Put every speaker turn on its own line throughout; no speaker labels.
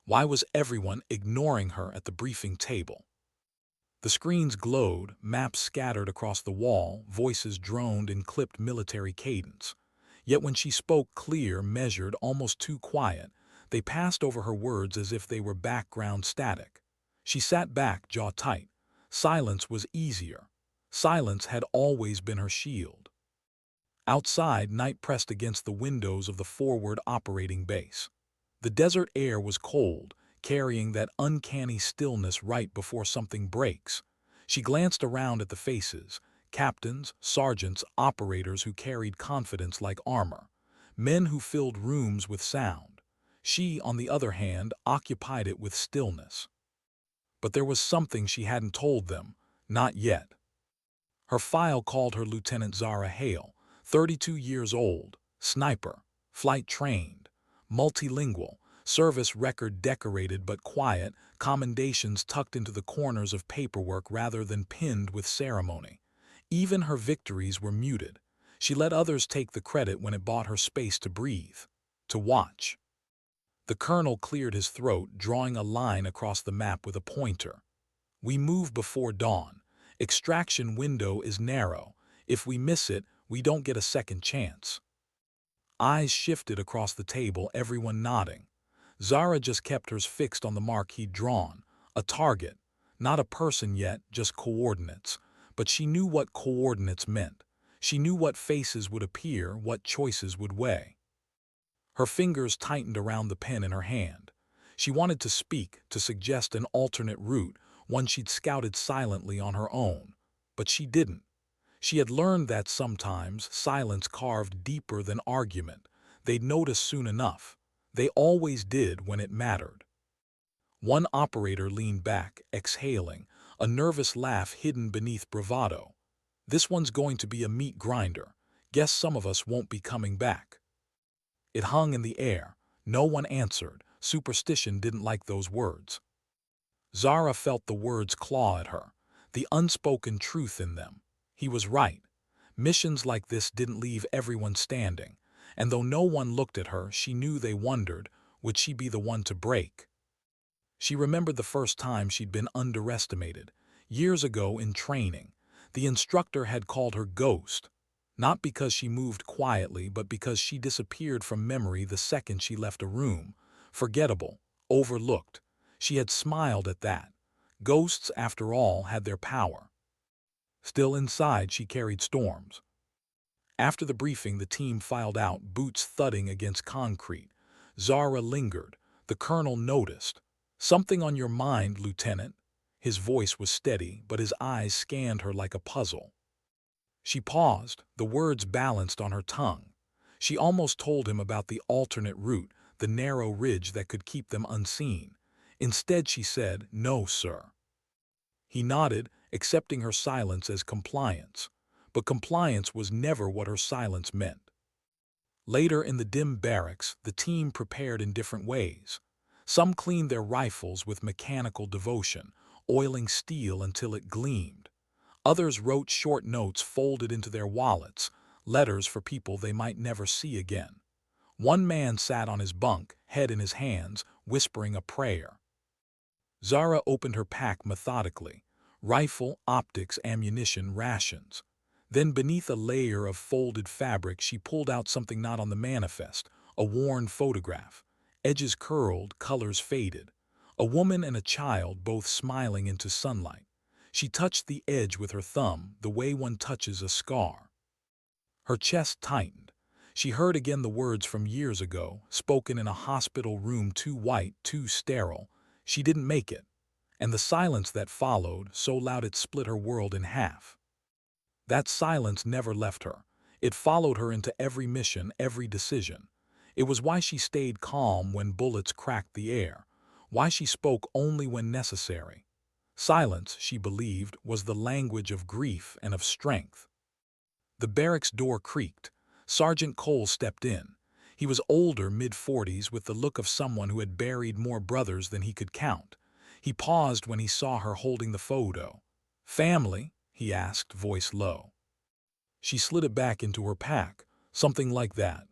Why was everyone ignoring her at the briefing table? The screens glowed, maps scattered across the wall, voices droned in clipped military cadence. Yet when she spoke clear, measured, almost too quiet, they passed over her words as if they were background static. She sat back, jaw tight. Silence was easier. Silence had always been her shield. Outside, night pressed against the windows of the forward operating base. The desert air was cold, carrying that uncanny stillness right before something breaks. She glanced around at the faces, captains, sergeants, operators who carried confidence like armor, men who filled rooms with sound. She, on the other hand, occupied it with stillness. But there was something she hadn't told them, not yet. Her file called her Lieutenant Zara Hale, 32 years old, sniper, flight-trained, multilingual, service record decorated but quiet, commendations tucked into the corners of paperwork rather than pinned with ceremony. Even her victories were muted. She let others take the credit when it bought her space to breathe, to watch. The colonel cleared his throat, drawing a line across the map with a pointer. We move before dawn. Extraction window is narrow. If we miss it, we don't get a second chance. Eyes shifted across the table, everyone nodding. Zara just kept hers fixed on the mark he'd drawn. A target. Not a person yet, just coordinates. But she knew what coordinates meant. She knew what faces would appear, what choices would weigh. Her fingers tightened around the pen in her hand. She wanted to speak, to suggest an alternate route, one she'd scouted silently on her own. But she didn't. She had learned that sometimes silence carved deeper than argument. They'd notice soon enough. They always did when it mattered. One operator leaned back, exhaling, a nervous laugh hidden beneath bravado. This one's going to be a meat grinder. Guess some of us won't be coming back. It hung in the air. No one answered. Superstition didn't like those words. Zara felt the words claw at her, the unspoken truth in them. He was right. Missions like this didn't leave everyone standing, and though no one looked at her, she knew they wondered, would she be the one to break? She remembered the first time she'd been underestimated, years ago in training. The instructor had called her Ghost, not because she moved quietly, but because she disappeared from memory the second she left a room. Forgettable, overlooked. She had smiled at that. Ghosts, after all, had their power. Still inside, she carried storms. After the briefing, the team filed out, boots thudding against concrete. Zara lingered. The colonel noticed. "Something on your mind, Lieutenant?" His voice was steady, but his eyes scanned her like a puzzle. She paused, the words balanced on her tongue. She almost told him about the alternate route, the narrow ridge that could keep them unseen. Instead, she said, "No, sir." He nodded, accepting her silence as compliance. But compliance was never what her silence meant. Later in the dim barracks, the team prepared in different ways. Some cleaned their rifles with mechanical devotion, oiling steel until it gleamed. Others wrote short notes folded into their wallets, letters for people they might never see again. One man sat on his bunk, head in his hands, whispering a prayer. Zara opened her pack methodically. Rifle, optics, ammunition, rations. Then beneath a layer of folded fabric she pulled out something not on the manifest, a worn photograph. Edges curled, colors faded. A woman and a child both smiling into sunlight. She touched the edge with her thumb, the way one touches a scar. Her chest tightened. She heard again the words from years ago, spoken in a hospital room too white, too sterile. She didn't make it. And the silence that followed, so loud it split her world in half. That silence never left her. It followed her into every mission, every decision. It was why she stayed calm when bullets cracked the air, why she spoke only when necessary. Silence, she believed, was the language of grief and of strength. The barracks door creaked. Sergeant Cole stepped in. He was older, mid-40s, with the look of someone who had buried more brothers than he could count. He paused when he saw her holding the photo. "Family?" he asked, voice low. She slid it back into her pack. "Something like that."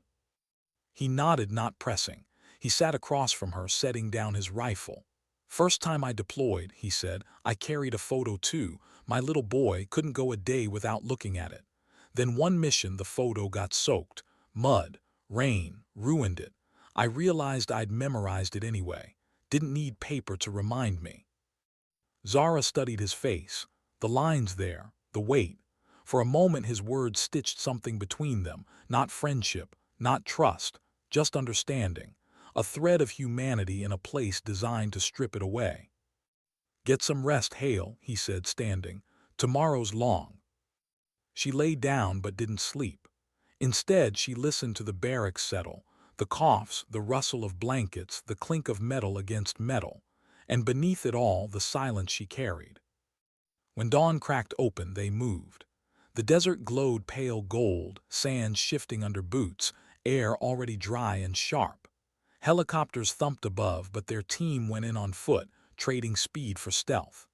He nodded, not pressing. He sat across from her, setting down his rifle. "First time I deployed," he said, "I carried a photo too. My little boy couldn't go a day without looking at it. Then one mission the photo got soaked. Mud, rain, ruined it. I realized I'd memorized it anyway. Didn't need paper to remind me." Zara studied his face, the lines there, the weight. For a moment his words stitched something between them, not friendship, not trust, just understanding, a thread of humanity in a place designed to strip it away. "Get some rest, Hale," he said, standing. "Tomorrow's long." She lay down but didn't sleep. Instead, she listened to the barracks settle, the coughs, the rustle of blankets, the clink of metal against metal, and beneath it all the silence she carried. When dawn cracked open, they moved. The desert glowed pale gold, sand shifting under boots, air already dry and sharp. Helicopters thumped above, but their team went in on foot, trading speed for stealth.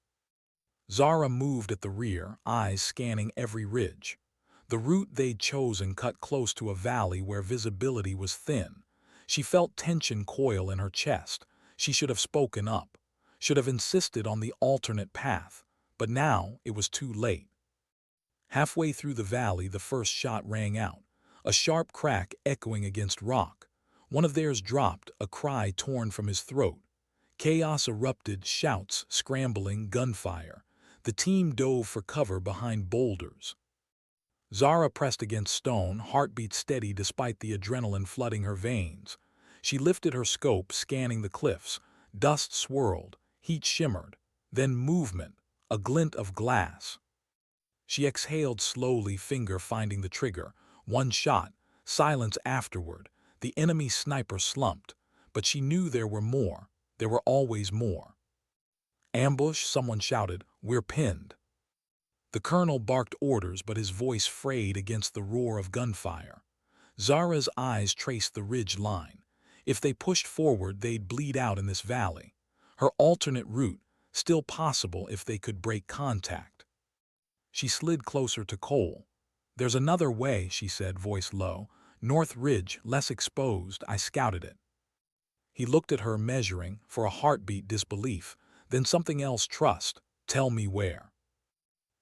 Zara moved at the rear, eyes scanning every ridge. The route they'd chosen cut close to a valley where visibility was thin. She felt tension coil in her chest. She should have spoken up, should have insisted on the alternate path, but now it was too late. Halfway through the valley, the first shot rang out, a sharp crack echoing against rock. One of theirs dropped, a cry torn from his throat. Chaos erupted, shouts, scrambling, gunfire. The team dove for cover behind boulders. Zara pressed against stone, heartbeat steady despite the adrenaline flooding her veins. She lifted her scope, scanning the cliffs. Dust swirled, heat shimmered, then movement, a glint of glass. She exhaled slowly, finger finding the trigger. One shot, silence afterward. The enemy sniper slumped, but she knew there were more. There were always more. "Ambush," someone shouted. "We're pinned." The colonel barked orders, but his voice frayed against the roar of gunfire. Zara's eyes traced the ridge line. If they pushed forward, they'd bleed out in this valley. Her alternate route, still possible if they could break contact. She slid closer to Cole. "There's another way," she said, voice low. "North Ridge, less exposed. I scouted it." He looked at her, measuring, for a heartbeat, disbelief. Then something else, trust. "Tell me where."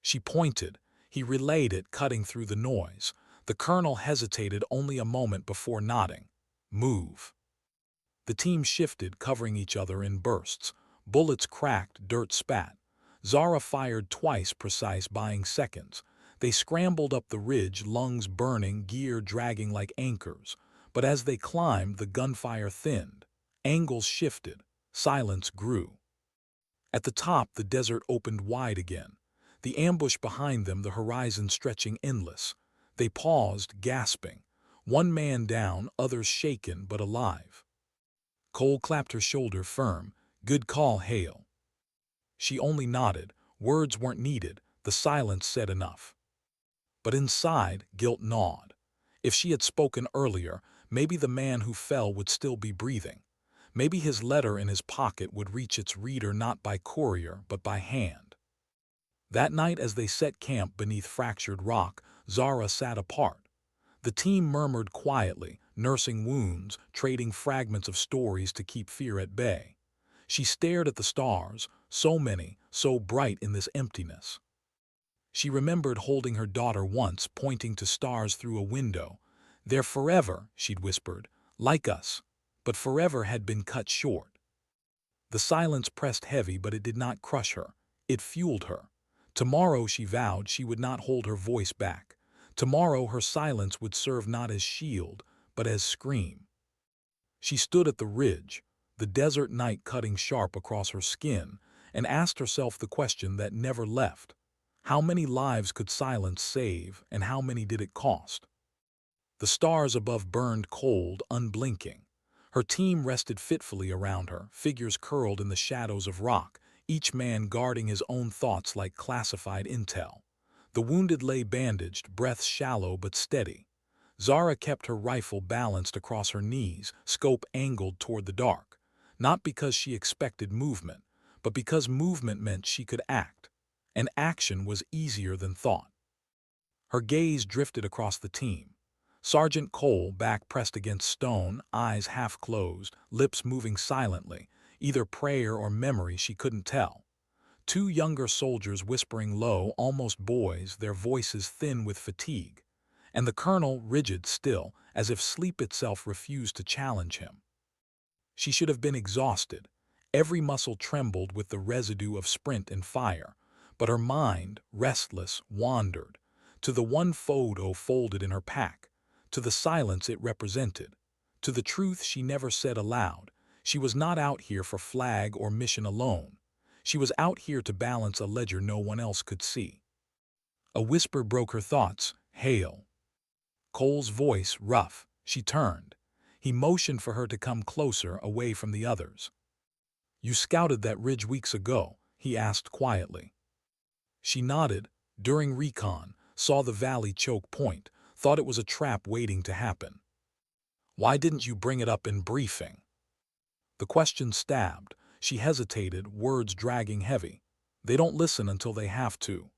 She pointed. He relayed it, cutting through the noise. The colonel hesitated only a moment before nodding. "Move." The team shifted, covering each other in bursts. Bullets cracked, dirt spat. Zara fired twice, precise, buying seconds. They scrambled up the ridge, lungs burning, gear dragging like anchors. But as they climbed, the gunfire thinned. Angles shifted. Silence grew. At the top, the desert opened wide again. The ambush behind them, the horizon stretching endless. They paused, gasping. One man down, others shaken but alive. Cole clapped her shoulder firm. "Good call, Hale." She only nodded. Words weren't needed. The silence said enough. But inside, guilt gnawed. If she had spoken earlier, maybe the man who fell would still be breathing. Maybe his letter in his pocket would reach its reader not by courier but by hand. That night, as they set camp beneath fractured rock, Zara sat apart. The team murmured quietly, nursing wounds, trading fragments of stories to keep fear at bay. She stared at the stars, so many, so bright in this emptiness. She remembered holding her daughter once, pointing to stars through a window. "They're forever," she'd whispered, "like us." But forever had been cut short. The silence pressed heavy, but it did not crush her. It fueled her. Tomorrow, she vowed, she would not hold her voice back. Tomorrow her silence would serve not as shield, but as scream. She stood at the ridge, the desert night cutting sharp across her skin, and asked herself the question that never left. How many lives could silence save, and how many did it cost? The stars above burned cold, unblinking. Her team rested fitfully around her, figures curled in the shadows of rock, each man guarding his own thoughts like classified intel. The wounded lay bandaged, breaths shallow but steady. Zara kept her rifle balanced across her knees, scope angled toward the dark. Not because she expected movement, but because movement meant she could act. And action was easier than thought. Her gaze drifted across the team. Sergeant Cole, back pressed against stone, eyes half closed, lips moving silently, either prayer or memory she couldn't tell. Two younger soldiers whispering low, almost boys, their voices thin with fatigue. And the colonel rigid still, as if sleep itself refused to challenge him. She should have been exhausted. Every muscle trembled with the residue of sprint and fire, but her mind, restless, wandered to the one photo folded in her pack, to the silence it represented, to the truth she never said aloud. She was not out here for flag or mission alone. She was out here to balance a ledger no one else could see. A whisper broke her thoughts. "Hail." Cole's voice rough. She turned. He motioned for her to come closer, away from the others. "You scouted that ridge weeks ago?" he asked quietly. She nodded. "During recon, saw the valley choke point, thought it was a trap waiting to happen." "Why didn't you bring it up in briefing?" The question stabbed. She hesitated, words dragging heavy. "They don't listen until they have to."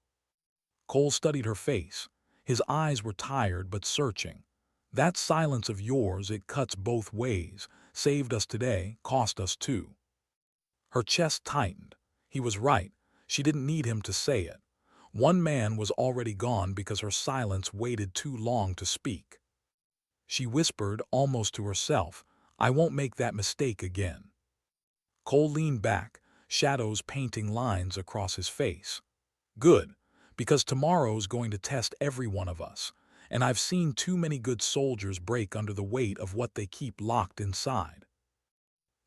Cole studied her face. His eyes were tired but searching. "That silence of yours, it cuts both ways. Saved us today, cost us too." Her chest tightened. He was right. She didn't need him to say it. One man was already gone because her silence waited too long to speak. She whispered, almost to herself, "I won't make that mistake again." Cole leaned back, shadows painting lines across his face. "Good, because tomorrow's going to test every one of us, and I've seen too many good soldiers break under the weight of what they keep locked inside."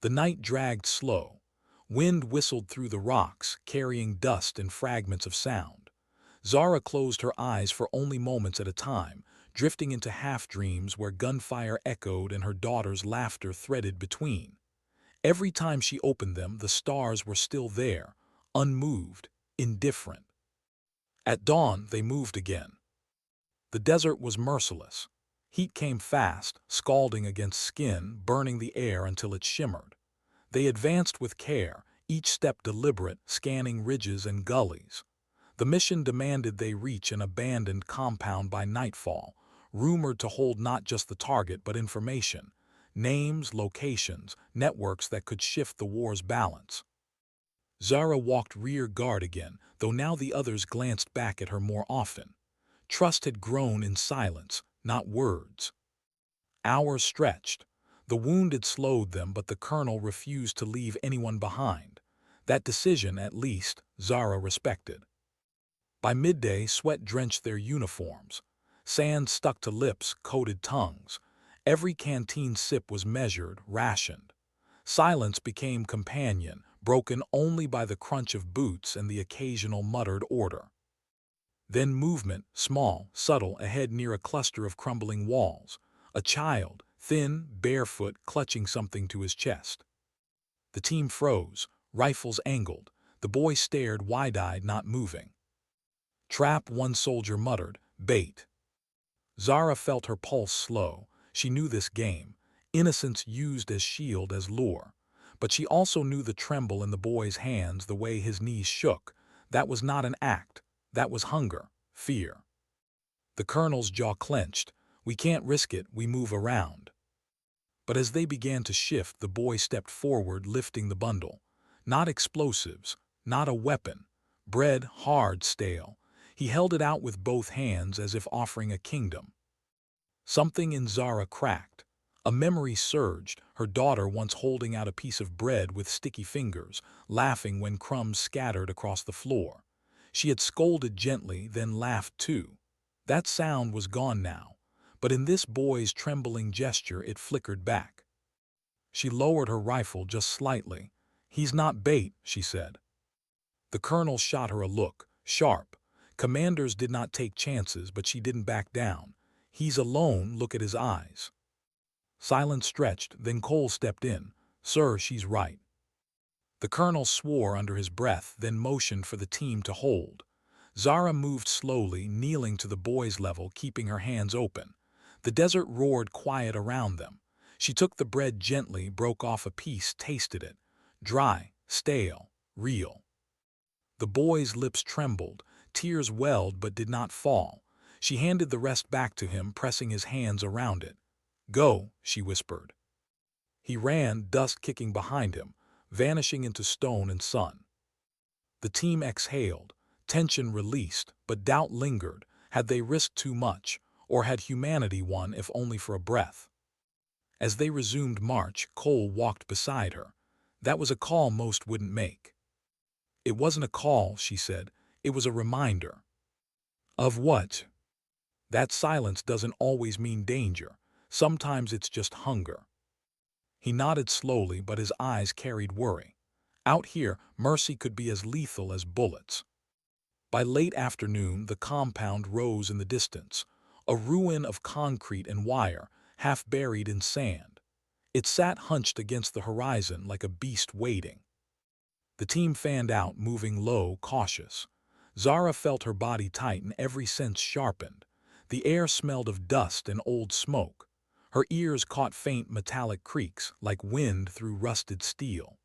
The night dragged slow. Wind whistled through the rocks, carrying dust and fragments of sound. Zara closed her eyes for only moments at a time, drifting into half-dreams where gunfire echoed and her daughter's laughter threaded between. Every time she opened them, the stars were still there, unmoved, indifferent. At dawn, they moved again. The desert was merciless. Heat came fast, scalding against skin, burning the air until it shimmered. They advanced with care, each step deliberate, scanning ridges and gullies. The mission demanded they reach an abandoned compound by nightfall, rumored to hold not just the target but information, names, locations, networks that could shift the war's balance. Zara walked rear guard again, though now the others glanced back at her more often. Trust had grown in silence, not words. Hours stretched. The wound had slowed them, but the colonel refused to leave anyone behind. That decision, at least, Zara respected. By midday, sweat drenched their uniforms. Sand stuck to lips, coated tongues. Every canteen sip was measured, rationed. Silence became companion, broken only by the crunch of boots and the occasional muttered order. Then movement, small, subtle, ahead near a cluster of crumbling walls. A child, thin, barefoot, clutching something to his chest. The team froze, rifles angled. The boy stared wide-eyed, not moving. "Trap," one soldier muttered. "Bait." Zara felt her pulse slow. She knew this game. Innocence used as shield, as lure. But she also knew the tremble in the boy's hands, the way his knees shook. That was not an act. That was hunger, fear. The colonel's jaw clenched. "We can't risk it, we move around." But as they began to shift, the boy stepped forward, lifting the bundle. Not explosives, not a weapon. Bread, hard, stale. He held it out with both hands as if offering a kingdom. Something in Zara cracked. A memory surged, her daughter once holding out a piece of bread with sticky fingers, laughing when crumbs scattered across the floor. She had scolded gently, then laughed too. That sound was gone now, but in this boy's trembling gesture it flickered back. She lowered her rifle just slightly. "He's not bait," she said. The colonel shot her a look, sharp. Commanders did not take chances, but she didn't back down. "He's alone, look at his eyes." Silence stretched, then Cole stepped in. "Sir, she's right." The colonel swore under his breath, then motioned for the team to hold. Zara moved slowly, kneeling to the boy's level, keeping her hands open. The desert roared quiet around them. She took the bread gently, broke off a piece, tasted it. Dry, stale, real. The boy's lips trembled. Tears welled but did not fall. She handed the rest back to him, pressing his hands around it. "Go," she whispered. He ran, dust kicking behind him, vanishing into stone and sun. The team exhaled, tension released, but doubt lingered. Had they risked too much, or had humanity won if only for a breath? As they resumed march, Cole walked beside her. That was a call most wouldn't make. "It wasn't a call," she said. "It was a reminder." "Of what?" "That silence doesn't always mean danger. Sometimes it's just hunger." He nodded slowly, but his eyes carried worry. Out here, mercy could be as lethal as bullets. By late afternoon, the compound rose in the distance, a ruin of concrete and wire, half buried in sand. It sat hunched against the horizon like a beast waiting. The team fanned out, moving low, cautious. Zara felt her body tighten, every sense sharpened. The air smelled of dust and old smoke. Her ears caught faint metallic creaks, like wind through rusted steel.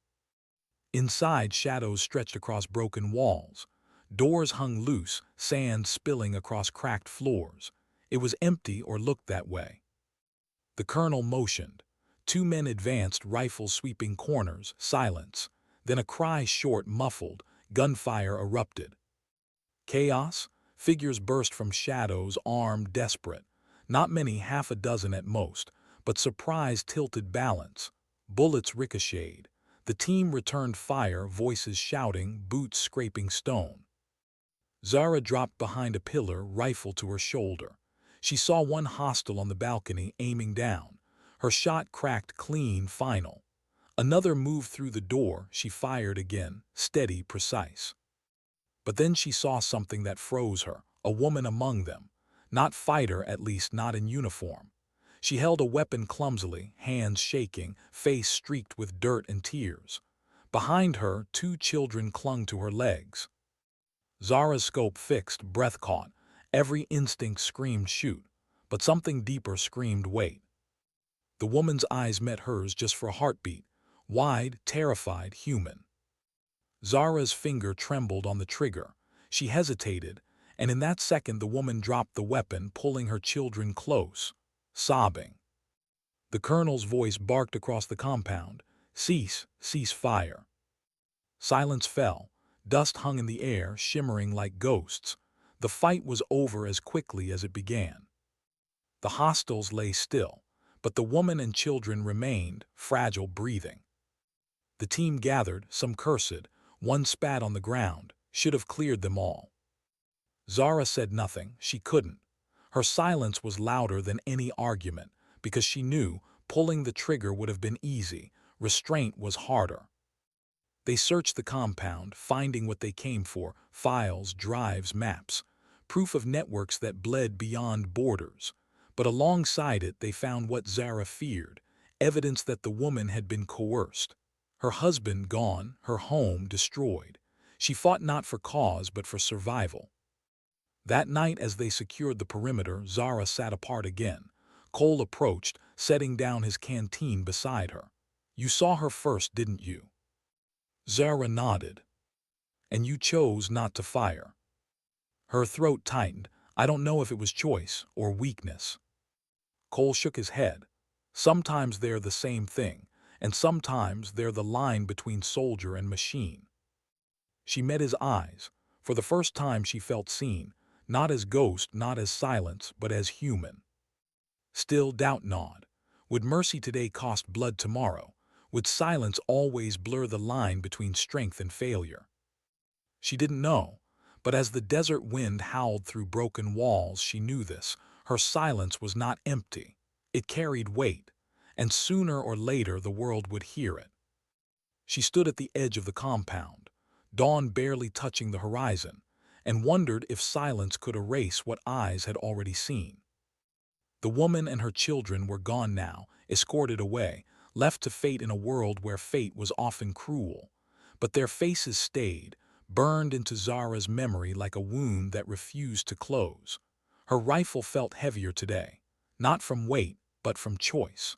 Inside, shadows stretched across broken walls. Doors hung loose, sand spilling across cracked floors. It was empty, or looked that way. The colonel motioned. Two men advanced, rifles sweeping corners, silence. Then a cry, short, muffled. Gunfire erupted. Chaos? Figures burst from shadows, armed, desperate. Not many, half a dozen at most, but surprise tilted balance. Bullets ricocheted. The team returned fire, voices shouting, boots scraping stone. Zara dropped behind a pillar, rifle to her shoulder. She saw one hostile on the balcony, aiming down. Her shot cracked clean, final. Another moved through the door. She fired again, steady, precise. But then she saw something that froze her, a woman among them. Not fighter, at least not in uniform. She held a weapon clumsily, hands shaking, face streaked with dirt and tears. Behind her, two children clung to her legs. Zara's scope fixed, breath caught. Every instinct screamed shoot, but something deeper screamed wait. The woman's eyes met hers just for a heartbeat, wide, terrified, human. Zara's finger trembled on the trigger. She hesitated, and in that second the woman dropped the weapon, pulling her children close, sobbing. The colonel's voice barked across the compound, "Cease, cease fire." Silence fell. Dust hung in the air, shimmering like ghosts. The fight was over as quickly as it began. The hostiles lay still, but the woman and children remained, fragile, breathing. The team gathered, some cursed, one spat on the ground, should have cleared them all. Zara said nothing, she couldn't. Her silence was louder than any argument, because she knew pulling the trigger would have been easy, restraint was harder. They searched the compound, finding what they came for: files, drives, maps, proof of networks that bled beyond borders. But alongside it they found what Zara feared, evidence that the woman had been coerced. Her husband gone, her home destroyed. She fought not for cause but for survival. That night, as they secured the perimeter, Zara sat apart again. Cole approached, setting down his canteen beside her. "You saw her first, didn't you?" Zara nodded. "And you chose not to fire." Her throat tightened. "I don't know if it was choice or weakness." Cole shook his head. "Sometimes they're the same thing, and sometimes they're the line between soldier and machine." She met his eyes. For the first time she felt seen, not as ghost, not as silence, but as human. Still, doubt gnawed. Would mercy today cost blood tomorrow? Would silence always blur the line between strength and failure? She didn't know, but as the desert wind howled through broken walls, she knew this. Her silence was not empty. It carried weight, and sooner or later the world would hear it. She stood at the edge of the compound, dawn barely touching the horizon, and wondered if silence could erase what eyes had already seen. The woman and her children were gone now, escorted away, left to fate in a world where fate was often cruel. But their faces stayed, burned into Zara's memory like a wound that refused to close. Her rifle felt heavier today, not from weight, but from choice.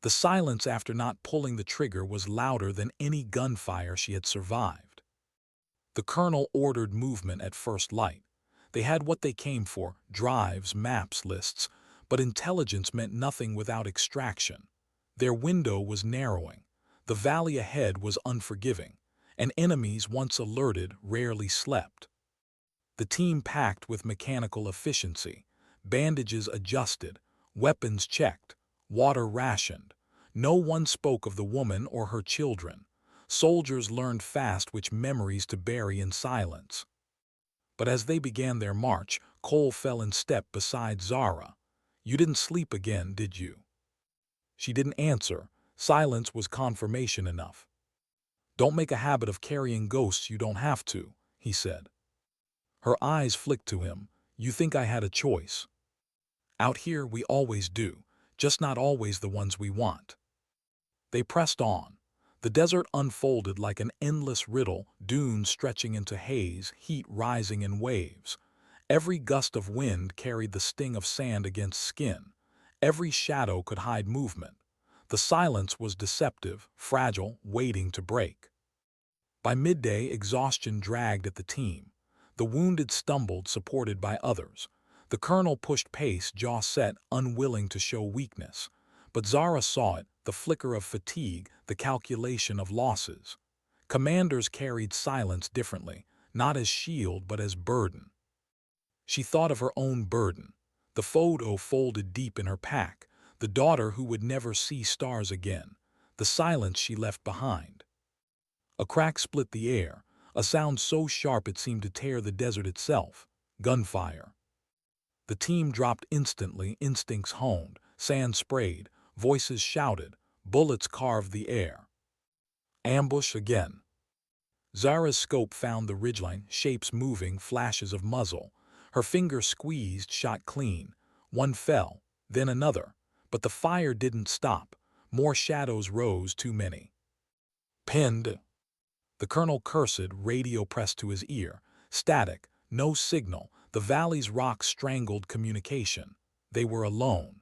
The silence after not pulling the trigger was louder than any gunfire she had survived. The colonel ordered movement at first light. They had what they came for: drives, maps, lists. But intelligence meant nothing without extraction. Their window was narrowing. The valley ahead was unforgiving, and enemies, once alerted, rarely slept. The team packed with mechanical efficiency, bandages adjusted, weapons checked, water rationed. No one spoke of the woman or her children. Soldiers learned fast which memories to bury in silence. But as they began their march, Cole fell in step beside Zara. "You didn't sleep again, did you?" She didn't answer. Silence was confirmation enough. "Don't make a habit of carrying ghosts you don't have to," he said. Her eyes flicked to him. "You think I had a choice?" "Out here we always do, just not always the ones we want." They pressed on. The desert unfolded like an endless riddle, dunes stretching into haze, heat rising in waves. Every gust of wind carried the sting of sand against skin. Every shadow could hide movement. The silence was deceptive, fragile, waiting to break. By midday, exhaustion dragged at the team. The wounded stumbled, supported by others. The colonel pushed pace, jaw set, unwilling to show weakness. But Zara saw it, the flicker of fatigue, the calculation of losses. Commanders carried silence differently, not as shield but as burden. She thought of her own burden, the photo folded deep in her pack, the daughter who would never see stars again, the silence she left behind. A crack split the air, a sound so sharp it seemed to tear the desert itself. Gunfire. The team dropped instantly, instincts honed, sand sprayed, voices shouted, bullets carved the air. Ambush again. Zara's scope found the ridgeline, shapes moving, flashes of muzzle. Her finger squeezed, shot clean. One fell, then another. But the fire didn't stop. More shadows rose, too many. Pinned. The colonel cursed, radio pressed to his ear. Static, no signal. The valley's rocks strangled communication. They were alone.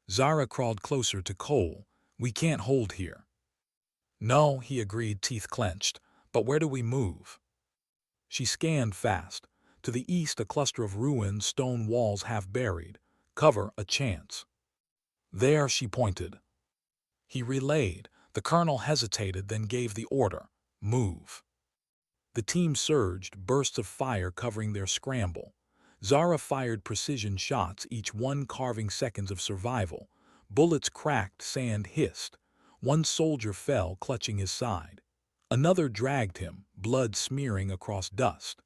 Zara crawled closer to Cole. "We can't hold here." "No," he agreed, teeth clenched. "But where do we move?" She scanned fast. To the east, a cluster of ruins, stone walls half buried. Cover, a chance. "There," she pointed. He relayed. The colonel hesitated, then gave the order. "Move." The team surged, bursts of fire covering their scramble. Zara fired precision shots, each one carving seconds of survival. Bullets cracked, sand hissed. One soldier fell, clutching his side. Another dragged him, blood smearing across dust.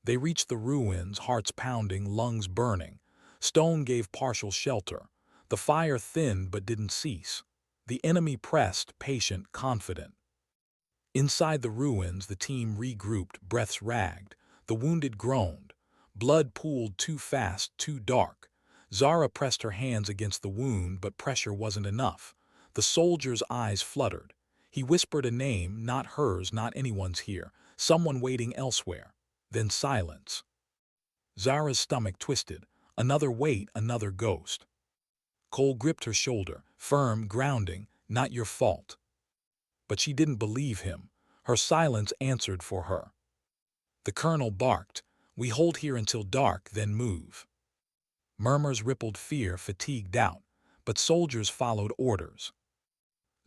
They reached the ruins, hearts pounding, lungs burning. Stone gave partial shelter. The fire thinned but didn't cease. The enemy pressed, patient, confident. Inside the ruins, the team regrouped, breaths ragged. The wounded groaned. Blood pooled too fast, too dark. Zara pressed her hands against the wound, but pressure wasn't enough. The soldier's eyes fluttered. He whispered a name, not hers, not anyone's here, someone waiting elsewhere. Then silence. Zara's stomach twisted. Another wait, another ghost. Cole gripped her shoulder, firm, grounding. "Not your fault." But she didn't believe him. Her silence answered for her. The colonel barked. "We hold here until dark, then move." Murmurs rippled fear, fatigue, doubt. But soldiers followed orders.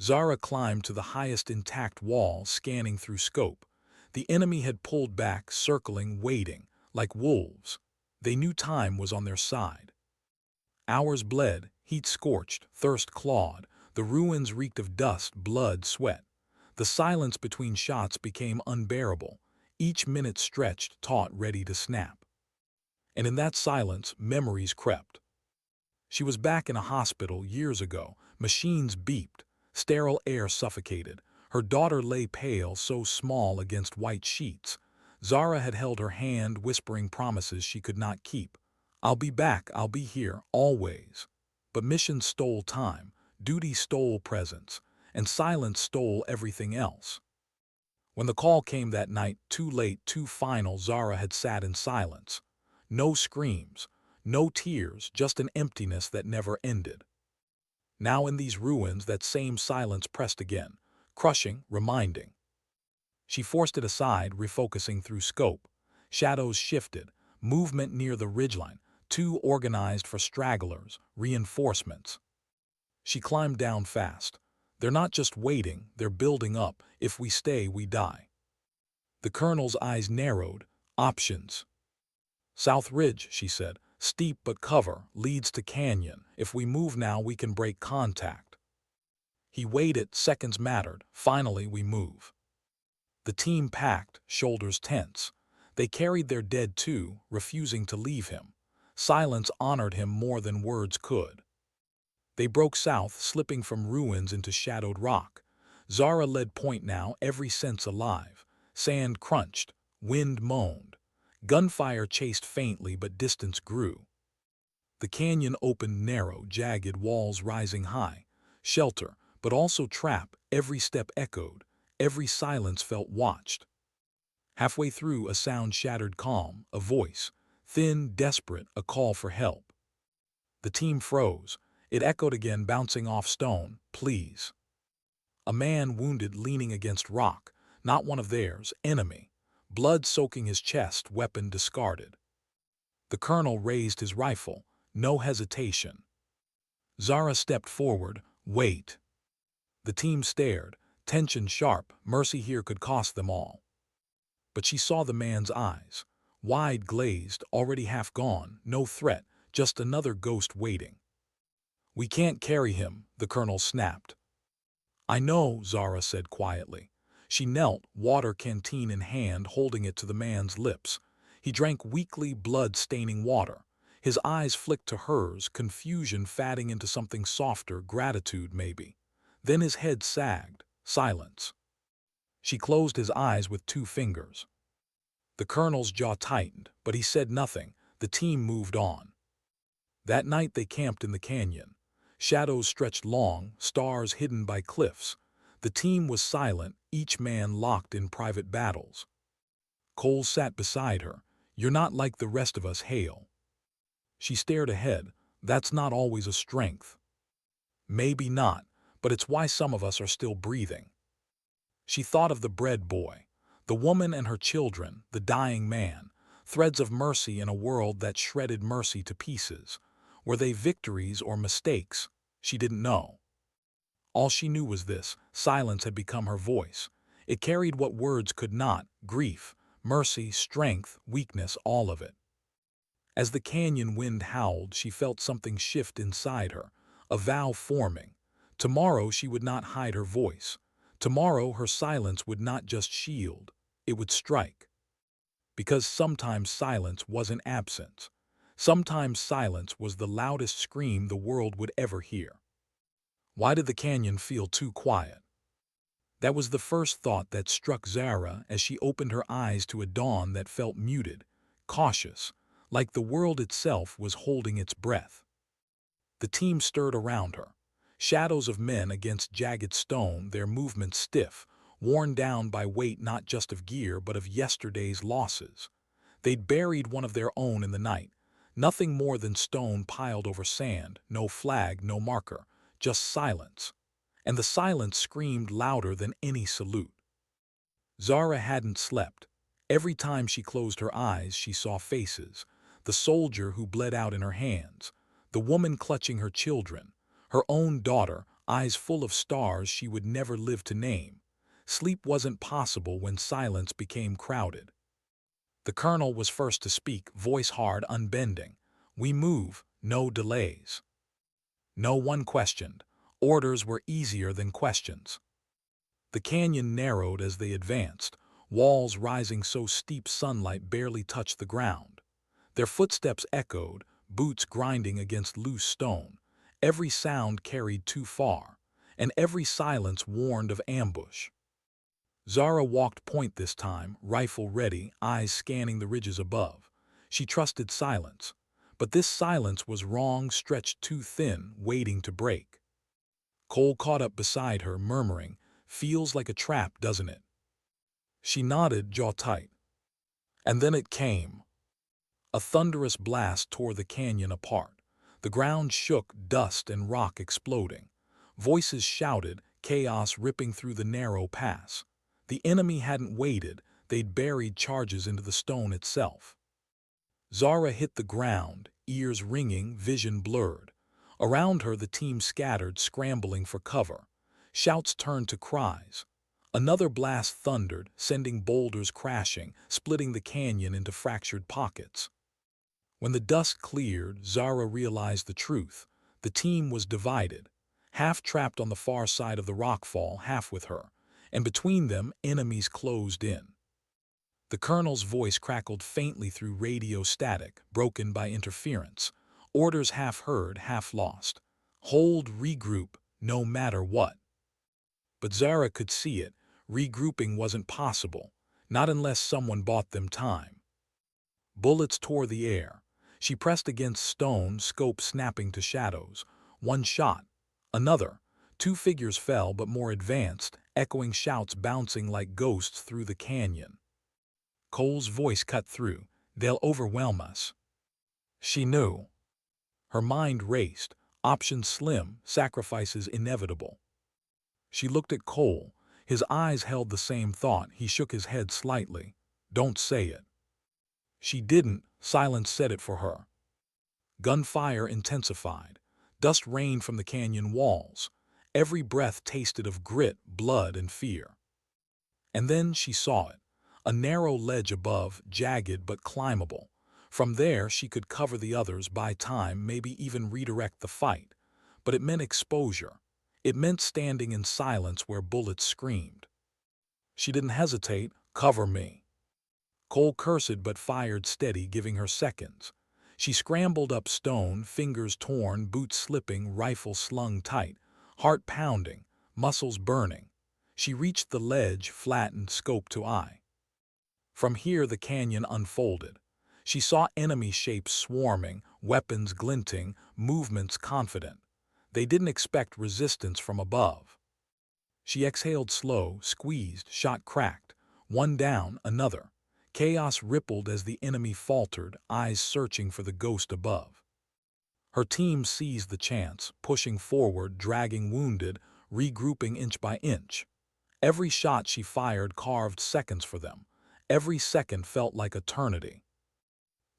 Zara climbed to the highest intact wall, scanning through scope. The enemy had pulled back, circling, waiting, like wolves. They knew time was on their side. Hours bled, heat scorched, thirst clawed. The ruins reeked of dust, blood, sweat. The silence between shots became unbearable. Each minute stretched, taut, ready to snap. And in that silence, memories crept. She was back in a hospital years ago. Machines beeped. Sterile air suffocated. Her daughter lay pale, so small against white sheets. Zara had held her hand, whispering promises she could not keep. "I'll be back, I'll be here, always." But mission stole time, duty stole presence, and silence stole everything else. When the call came that night, too late, too final, Zara had sat in silence. No screams, no tears, just an emptiness that never ended. Now in these ruins, that same silence pressed again, crushing, reminding. She forced it aside, refocusing through scope. Shadows shifted. movement near the ridgeline, too organized for stragglers, reinforcements. She climbed down fast. They're not just waiting, they're building up. If we stay, we die. The colonel's eyes narrowed. Options. South Ridge, she said. Steep but cover, leads to canyon. If we move now, we can break contact. He weighed it, seconds mattered. Finally, we move. The team packed, shoulders tense. They carried their dead too, refusing to leave him. Silence honored him more than words could. They broke south, slipping from ruins into shadowed rock. Zara led point now, every sense alive. Sand crunched, wind moaned. Gunfire chased faintly, but distance grew. The canyon opened narrow, jagged walls rising high. Shelter, but also trap. Every step echoed. Every silence felt watched. Halfway through, a sound shattered calm, a voice. Thin, desperate, a call for help. The team froze. It echoed again, bouncing off stone. Please. A man wounded leaning against rock. Not one of theirs, enemy. Blood soaking his chest, weapon discarded. The colonel raised his rifle. No hesitation. Zara stepped forward. Wait. The team stared. Tension sharp. Mercy here could cost them all. But she saw the man's eyes. Wide glazed, already half gone. No threat, just another ghost waiting. We can't carry him, the colonel snapped. I know, Zara said quietly. She knelt, water canteen in hand, holding it to the man's lips. He drank weakly, blood-staining water. His eyes flicked to hers, confusion fatting into something softer, gratitude maybe. Then his head sagged. Silence. She closed his eyes with 2 fingers. The colonel's jaw tightened, but he said nothing. The team moved on. That night they camped in the canyon. Shadows stretched long, stars hidden by cliffs. The team was silent, each man locked in private battles. Cole sat beside her. You're not like the rest of us, Hale. She stared ahead. That's not always a strength. Maybe not, but it's why some of us are still breathing. She thought of the bread boy, the woman and her children, the dying man, threads of mercy in a world that shredded mercy to pieces. Were they victories or mistakes? She didn't know. All she knew was this: silence had become her voice. It carried what words could not: grief, mercy, strength, weakness, all of it. As the canyon wind howled, she felt something shift inside her, a vow forming. Tomorrow she would not hide her voice. Tomorrow her silence would not just shield, it would strike. Because sometimes silence wasn't absence. Sometimes silence was the loudest scream the world would ever hear. Why did the canyon feel too quiet? That was the first thought that struck Zara as she opened her eyes to a dawn that felt muted, cautious, like the world itself was holding its breath. The team stirred around her. Shadows of men against jagged stone, their movements stiff, worn down by weight not just of gear but of yesterday's losses. They'd buried one of their own in the night. Nothing more than stone piled over sand, no flag, no marker, just silence. And the silence screamed louder than any salute. Zara hadn't slept. Every time she closed her eyes, she saw faces. The soldier who bled out in her hands, the woman clutching her children, her own daughter, eyes full of stars she would never live to name. Sleep wasn't possible when silence became crowded. The colonel was first to speak, voice hard, unbending. We move, no delays. No one questioned. Orders were easier than questions. The canyon narrowed as they advanced, walls rising so steep sunlight barely touched the ground. Their footsteps echoed, boots grinding against loose stone. Every sound carried too far, and every silence warned of ambush. Zara walked point this time, rifle ready, eyes scanning the ridges above. She trusted silence, but this silence was wrong, stretched too thin, waiting to break. Cole caught up beside her, murmuring, "Feels like a trap, doesn't it?" She nodded, jaw tight. And then it came. A thunderous blast tore the canyon apart. The ground shook, dust and rock exploding. Voices shouted, chaos ripping through the narrow pass. The enemy hadn't waited, they'd buried charges into the stone itself. Zara hit the ground, ears ringing, vision blurred. Around her the team scattered, scrambling for cover. Shouts turned to cries. Another blast thundered, sending boulders crashing, splitting the canyon into fractured pockets. When the dust cleared, Zara realized the truth. The team was divided, half trapped on the far side of the rockfall, half with her, and between them enemies closed in. The colonel's voice crackled faintly through radio static, broken by interference. Orders half heard, half lost. Hold, regroup, no matter what. But Zara could see it. Regrouping wasn't possible, not unless someone bought them time. Bullets tore the air. She pressed against stone, scope snapping to shadows. One shot. Another. Two figures fell, but more advanced, echoing shouts bouncing like ghosts through the canyon. Cole's voice cut through. They'll overwhelm us. She knew. Her mind raced. Options slim, sacrifices inevitable. She looked at Cole. His eyes held the same thought. He shook his head slightly. Don't say it. She didn't. Silence said it for her. Gunfire intensified. Dust rained from the canyon walls. Every breath tasted of grit, blood, and fear. And then she saw it. A narrow ledge above, jagged but climbable. From there she could cover the others, buy time, maybe even redirect the fight. But it meant exposure. It meant standing in silence where bullets screamed. She didn't hesitate. Cover me. Cole cursed but fired steady, giving her seconds. She scrambled up stone, fingers torn, boots slipping, rifle slung tight, heart pounding, muscles burning. She reached the ledge, flattened, scope to eye. From here the canyon unfolded. She saw enemy shapes swarming, weapons glinting, movements confident. They didn't expect resistance from above. She exhaled slow, squeezed, shot cracked. One down, another. Chaos rippled as the enemy faltered, eyes searching for the ghost above. Her team seized the chance, pushing forward, dragging wounded, regrouping inch by inch. Every shot she fired carved seconds for them. Every second felt like eternity.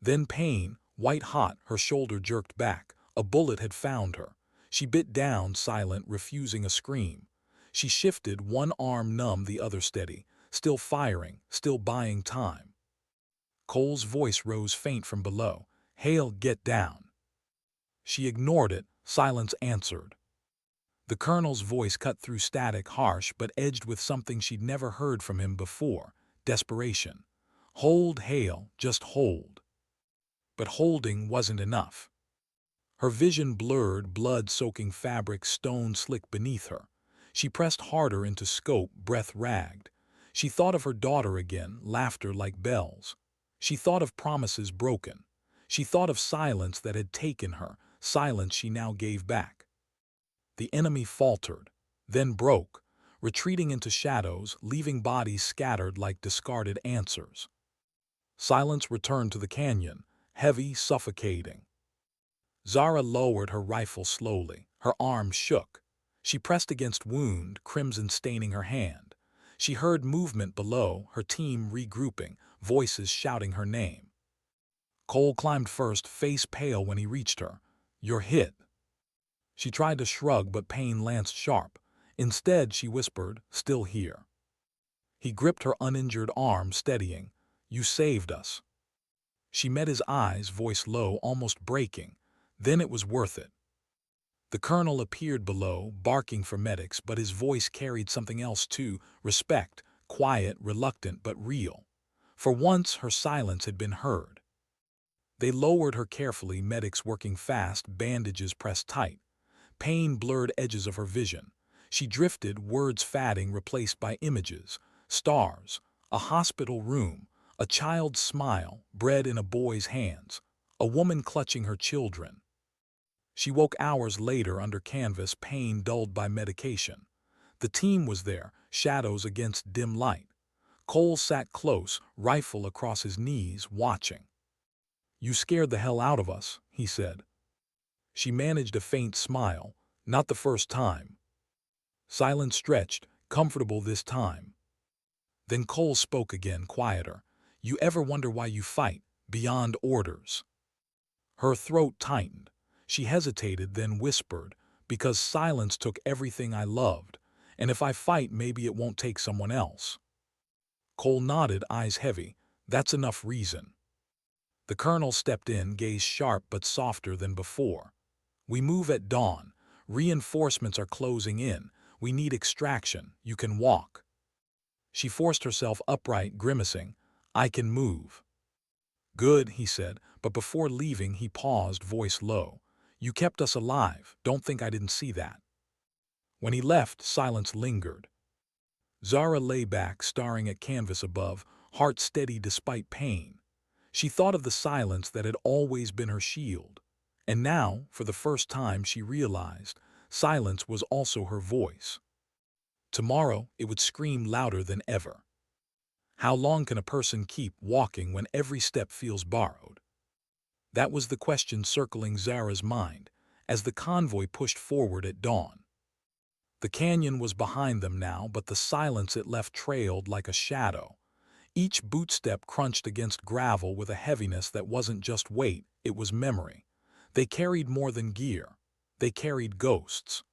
Then pain, white-hot, her shoulder jerked back. A bullet had found her. She bit down, silent, refusing a scream. She shifted, one arm numb, the other steady, still firing, still buying time. Cole's voice rose faint from below. Hale, get down. She ignored it. Silence answered. The colonel's voice cut through static, harsh, but edged with something she'd never heard from him before. Desperation. Hold, Hale, just hold. But holding wasn't enough. Her vision blurred, blood-soaking fabric, stone slick beneath her. She pressed harder into scope, breath ragged. She thought of her daughter again, laughter like bells. She thought of promises broken. She thought of silence that had taken her, silence she now gave back. The enemy faltered, then broke, retreating into shadows, leaving bodies scattered like discarded answers. Silence returned to the canyon, heavy, suffocating. Zara lowered her rifle slowly. Her arm shook. She pressed against wound, crimson staining her hand. She heard movement below, her team regrouping, voices shouting her name. Cole climbed first, face pale when he reached her. You're hit. She tried to shrug, but pain lanced sharp. Instead, she whispered, still here. He gripped her uninjured arm, steadying. You saved us. She met his eyes, voice low, almost breaking. Then it was worth it. The colonel appeared below, barking for medics, but his voice carried something else too, respect, quiet, reluctant, but real. For once, her silence had been heard. They lowered her carefully, medics working fast, bandages pressed tight. Pain blurred edges of her vision. She drifted, words fading, replaced by images. Stars, a hospital room, a child's smile, bread in a boy's hands, a woman clutching her children. She woke hours later under canvas, pain dulled by medication. The team was there, shadows against dim light. Cole sat close, rifle across his knees, watching. You scared the hell out of us, he said. She managed a faint smile. Not the first time. Silence stretched, comfortable this time. Then Cole spoke again, quieter. You ever wonder why you fight? beyond orders. Her throat tightened. She hesitated, then whispered, "Because silence took everything I loved, and if I fight, maybe it won't take someone else." Cole nodded, eyes heavy. "That's enough reason." The colonel stepped in, gaze sharp but softer than before. "We move at dawn. Reinforcements are closing in. We need extraction. You can walk." She forced herself upright, grimacing. "I can move." "Good," he said, but before leaving he paused, voice low. "You kept us alive. Don't think I didn't see that." When he left, silence lingered. Zara lay back, staring at canvas above, heart steady despite pain. She thought of the silence that had always been her shield. And now, for the first time, she realized silence was also her voice. Tomorrow, it would scream louder than ever. How long can a person keep walking when every step feels borrowed? That was the question circling Zara's mind as the convoy pushed forward at dawn. The canyon was behind them now, but the silence it left trailed like a shadow. Each bootstep crunched against gravel with a heaviness that wasn't just weight, it was memory. They carried more than gear. They carried ghosts.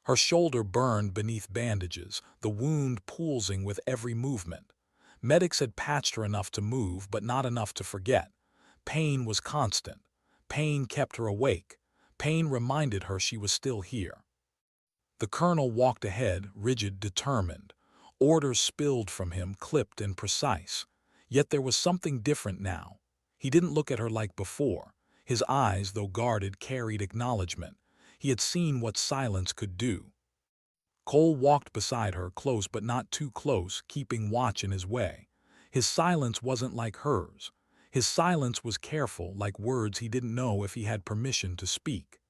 Her shoulder burned beneath bandages, the wound pulsing with every movement. Medics had patched her enough to move, but not enough to forget. Pain was constant. Pain kept her awake. Pain reminded her she was still here. The colonel walked ahead, rigid, determined. Orders spilled from him, clipped and precise. Yet there was something different now. He didn't look at her like before. His eyes, though guarded, carried acknowledgement. He had seen what silence could do. Cole walked beside her, close but not too close, keeping watch in his way. His silence wasn't like hers. His silence was careful, like words he didn't know if he had permission to speak.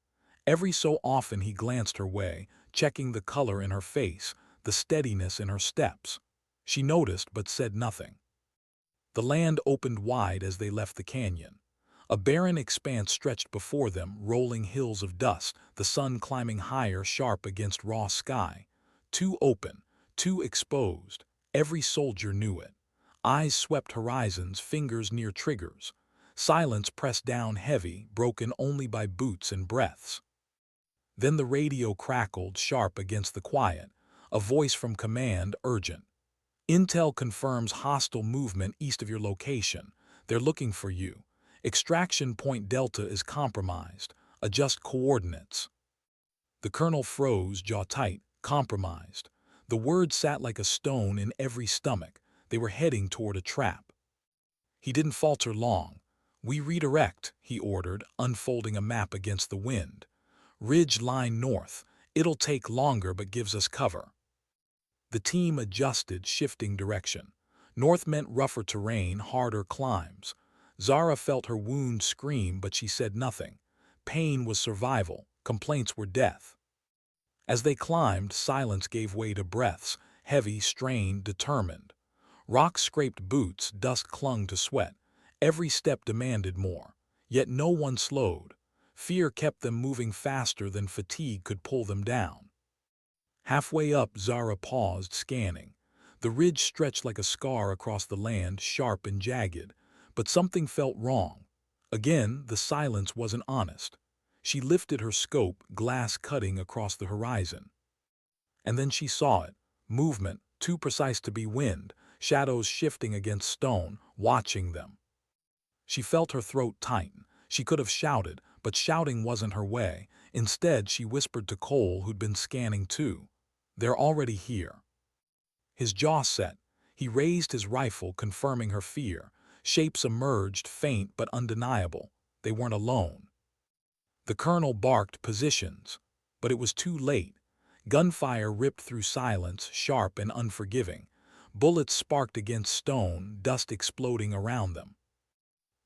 Every so often he glanced her way, checking the color in her face, the steadiness in her steps. She noticed but said nothing. The land opened wide as they left the canyon. A barren expanse stretched before them, rolling hills of dust, the sun climbing higher, sharp against raw sky. Too open, too exposed. Every soldier knew it. Eyes swept horizons, fingers near triggers. Silence pressed down heavy, broken only by boots and breaths. Then the radio crackled, sharp against the quiet. A voice from command, urgent. "Intel confirms hostile movement east of your location. They're looking for you. Extraction point Delta is compromised. Adjust coordinates." The colonel froze, jaw tight. Compromised. The word sat like a stone in every stomach. They were heading toward a trap. He didn't falter long. "We redirect," he ordered, unfolding a map against the wind. "Ridge line north. It'll take longer but gives us cover." The team adjusted, shifting direction. North meant rougher terrain, harder climbs. Zara felt her wound scream, but she said nothing. Pain was survival, complaints were death. As they climbed, silence gave way to breaths, heavy, strained, determined. Rocks scraped boots, dust clung to sweat. Every step demanded more. Yet no one slowed. Fear kept them moving faster than fatigue could pull them down. Halfway up, Zara paused, scanning. The ridge stretched like a scar across the land, sharp and jagged. But something felt wrong. Again, the silence wasn't honest. She lifted her scope, glass cutting across the horizon. And then she saw it. Movement, too precise to be wind, shadows shifting against stone, watching them. She felt her throat tighten. She could have shouted, but shouting wasn't her way. Instead, she whispered to Cole, who'd been scanning too. "They're already here." His jaw set. He raised his rifle, confirming her fear. Shapes emerged, faint but undeniable. They weren't alone. The colonel barked, "Positions." But it was too late. Gunfire ripped through silence, sharp and unforgiving. Bullets sparked against stone, dust exploding around them.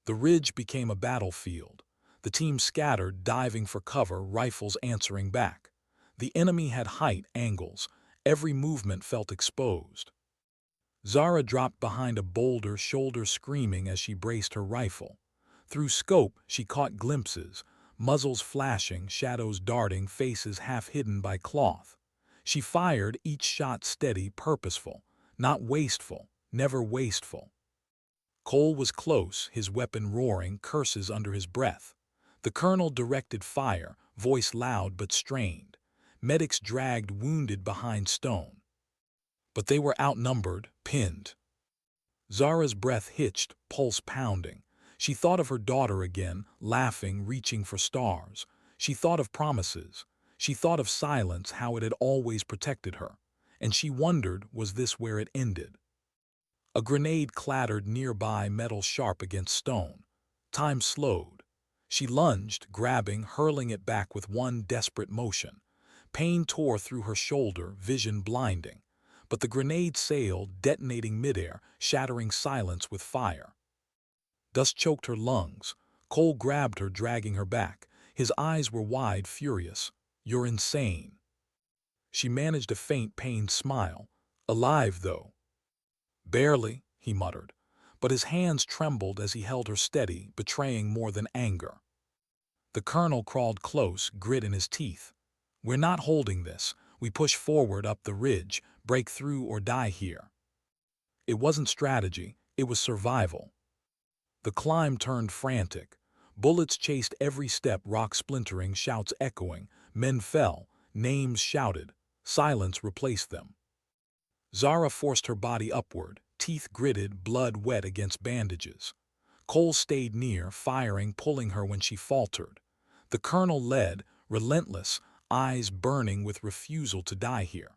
The ridge became a battlefield. The team scattered, diving for cover, rifles answering back. The enemy had height, angles. Every movement felt exposed. Zara dropped behind a boulder, shoulder screaming as she braced her rifle. Through scope, she caught glimpses, muzzles flashing, shadows darting, faces half hidden by cloth. She fired, each shot steady, purposeful, not wasteful, never wasteful. Cole was close, his weapon roaring, curses under his breath. The colonel directed fire, voice loud but strained. Medics dragged wounded behind stone. But they were outnumbered, pinned. Zara's breath hitched, pulse pounding. She thought of her daughter again, laughing, reaching for stars. She thought of promises. She thought of silence, how it had always protected her. And she wondered, was this where it ended? A grenade clattered nearby, metal sharp against stone. Time slowed. She lunged, grabbing, hurling it back with one desperate motion. Pain tore through her shoulder, vision blinding. But the grenade sailed, detonating midair, shattering silence with fire. Dust choked her lungs. Cole grabbed her, dragging her back. His eyes were wide, furious. "You're insane." She managed a faint, pained smile. "Alive, though." "Barely," he muttered, but his hands trembled as he held her steady, betraying more than anger. The colonel crawled close, grit in his teeth. "We're not holding this. We push forward up the ridge, break through or die here." It wasn't strategy, it was survival. The climb turned frantic. Bullets chased every step, rocks splintering, shouts echoing. Men fell, names shouted. Silence replaced them. Zara forced her body upward, teeth gritted, blood wet against bandages. Cole stayed near, firing, pulling her when she faltered. The colonel led, relentless, eyes burning with refusal to die here.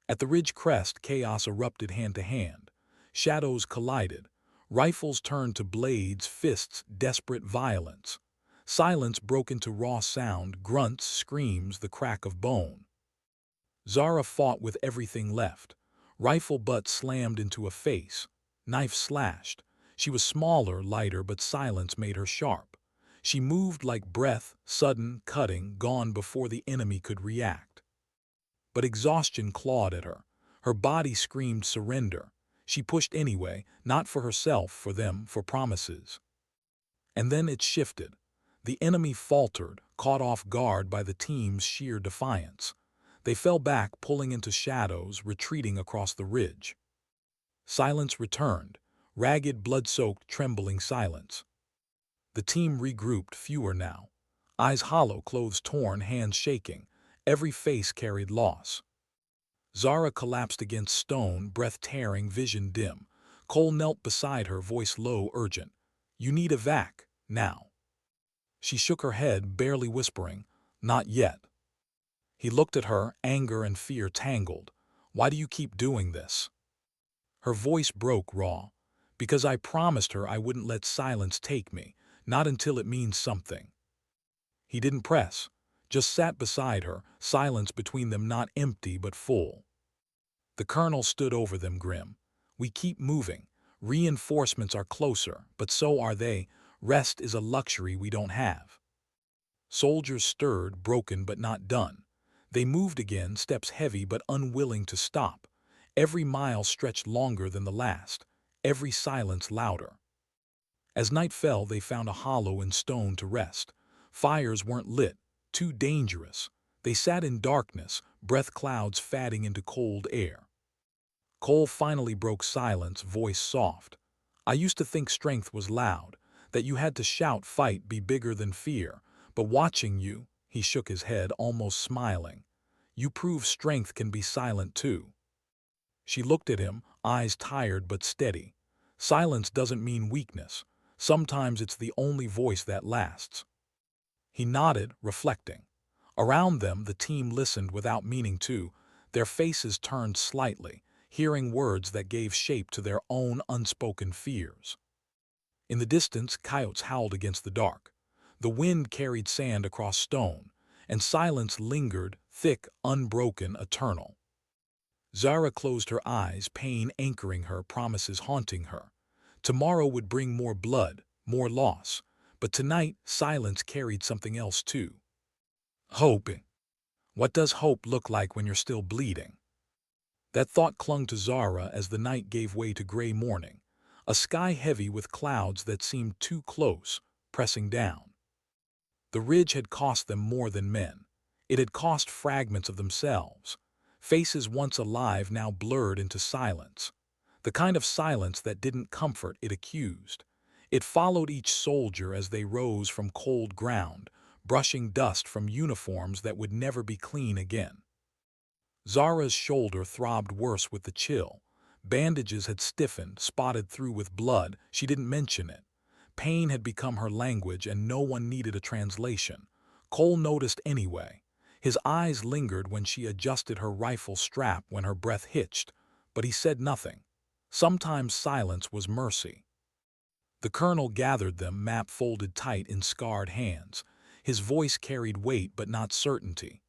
At the ridge crest, chaos erupted hand to hand. Shadows collided. Rifles turned to blades, fists, desperate violence. Silence broke into raw sound, grunts, screams, the crack of bone. Zara fought with everything left. Rifle butt slammed into a face. Knife slashed. She was smaller, lighter, but silence made her sharp. She moved like breath, sudden, cutting, gone before the enemy could react. But exhaustion clawed at her. Her body screamed surrender. She pushed anyway, not for herself, for them, for promises. And then it shifted. The enemy faltered, caught off guard by the team's sheer defiance. They fell back, pulling into shadows, retreating across the ridge. Silence returned, ragged, blood-soaked, trembling silence. The team regrouped, fewer now. Eyes hollow, clothes torn, hands shaking. Every face carried loss. Zara collapsed against stone, breath tearing, vision dim. Cole knelt beside her, voice low, urgent. "You need a vac, now." She shook her head, barely whispering, "Not yet." He looked at her, anger and fear tangled. "Why do you keep doing this?" Her voice broke raw. "Because I promised her I wouldn't let silence take me, not until it means something." He didn't press, just sat beside her, silence between them not empty but full. The colonel stood over them, grim. "We keep moving. Reinforcements are closer, but so are they. Rest is a luxury we don't have." Soldiers stirred, broken but not done. They moved again, steps heavy but unwilling to stop. Every mile stretched longer than the last, every silence louder. As night fell, they found a hollow in stone to rest. Fires weren't lit, too dangerous. They sat in darkness, breath clouds fatting into cold air. Cole finally broke silence, voice soft. "I used to think strength was loud, that you had to shout, fight, be bigger than fear. But watching you," he shook his head, almost smiling, "you prove strength can be silent too." She looked at him, eyes tired but steady. Silence doesn't mean weakness. Sometimes it's the only voice that lasts. He nodded, reflecting. Around them, the team listened without meaning to. Their faces turned slightly, hearing words that gave shape to their own unspoken fears. In the distance, coyotes howled against the dark. The wind carried sand across stone, and silence lingered, thick, unbroken, eternal. Zara closed her eyes, pain anchoring her, promises haunting her. Tomorrow would bring more blood, more loss, but tonight silence carried something else too. Hope. What does hope look like when you're still bleeding? That thought clung to Zara as the night gave way to gray morning, a sky heavy with clouds that seemed too close, pressing down. The ridge had cost them more than men. It had cost fragments of themselves, faces once alive now blurred into silence. the kind of silence that didn't comfort, it accused. It followed each soldier as they rose from cold ground, brushing dust from uniforms that would never be clean again. Zara's shoulder throbbed worse with the chill. Bandages had stiffened, spotted through with blood. She didn't mention it. Pain had become her language, and no one needed a translation. Cole noticed anyway. His eyes lingered when she adjusted her rifle strap when her breath hitched, but he said nothing. Sometimes silence was mercy. The colonel gathered them, map folded tight in scarred hands. His voice carried weight but not certainty.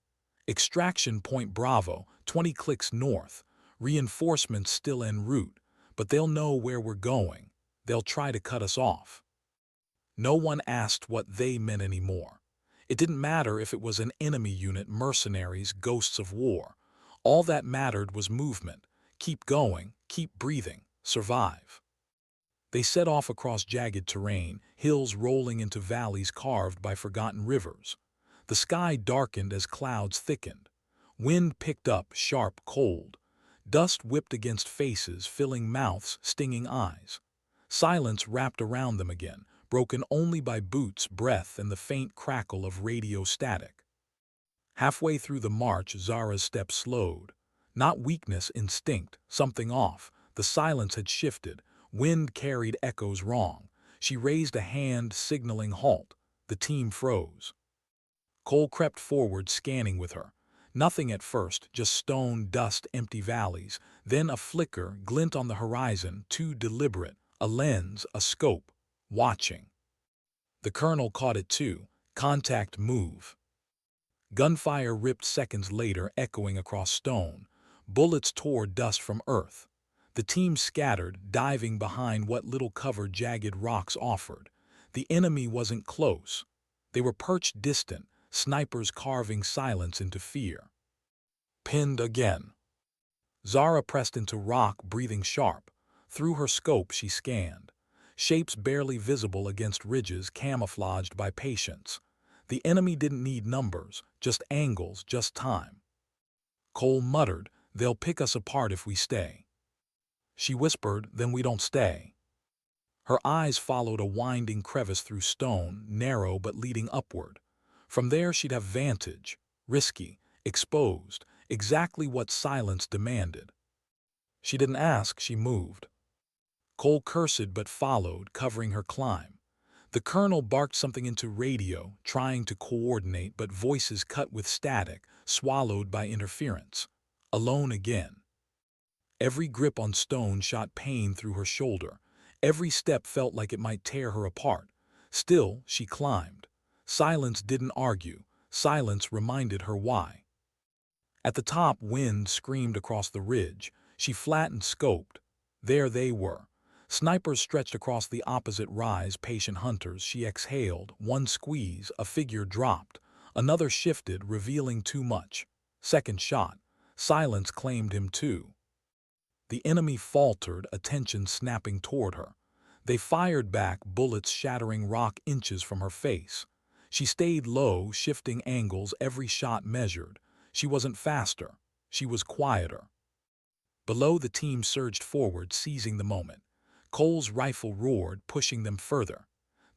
Extraction point Bravo, 20 clicks north. Reinforcements still en route, but they'll know where we're going. They'll try to cut us off. No one asked what they meant anymore. It didn't matter if it was an enemy unit, mercenaries, ghosts of war. All that mattered was movement. Keep going, keep breathing, survive. They set off across jagged terrain, hills rolling into valleys carved by forgotten rivers. The sky darkened as clouds thickened. Wind picked up, sharp, cold. Dust whipped against faces, filling mouths, stinging eyes. Silence wrapped around them again, broken only by boots, breath, and the faint crackle of radio static. Halfway through the march, Zara's steps slowed. Not weakness, instinct, something off. The silence had shifted. Wind carried echoes wrong. She raised a hand, signaling halt. The team froze. Cole crept forward, scanning with her. Nothing at first, just stone, dust, empty valleys. Then a flicker, glint on the horizon, too deliberate. A lens, a scope. Watching. The colonel caught it too. Contact, move. Gunfire ripped seconds later, echoing across stone. Bullets tore dust from earth. The team scattered, diving behind what little cover jagged rocks offered. The enemy wasn't close. They were perched distant, snipers carving silence into fear. Pinned again. Zara pressed into rock, breathing sharp. Through her scope she scanned. Shapes barely visible against ridges camouflaged by patience. The enemy didn't need numbers, just angles, just time. Cole muttered, "They'll pick us apart if we stay." She whispered, "Then we don't stay." Her eyes followed a winding crevice through stone, narrow but leading upward. From there she'd have vantage, risky, exposed, exactly what silence demanded. She didn't ask, she moved. Cole cursed but followed, covering her climb. The colonel barked something into radio, trying to coordinate, but voices cut with static, swallowed by interference. Alone again. Every grip on stone shot pain through her shoulder. Every step felt like it might tear her apart. Still, she climbed. Silence didn't argue. Silence reminded her why. At the top, wind screamed across the ridge. She flattened, scoped. There they were. Snipers stretched across the opposite rise, patient hunters. She exhaled. One squeeze, a figure dropped. Another shifted, revealing too much. Second shot. Silence claimed him too. The enemy faltered, attention snapping toward her. They fired back, bullets shattering rock inches from her face. She stayed low, shifting angles, every shot measured. She wasn't faster. She was quieter. Below, the team surged forward, seizing the moment. Cole's rifle roared, pushing them further.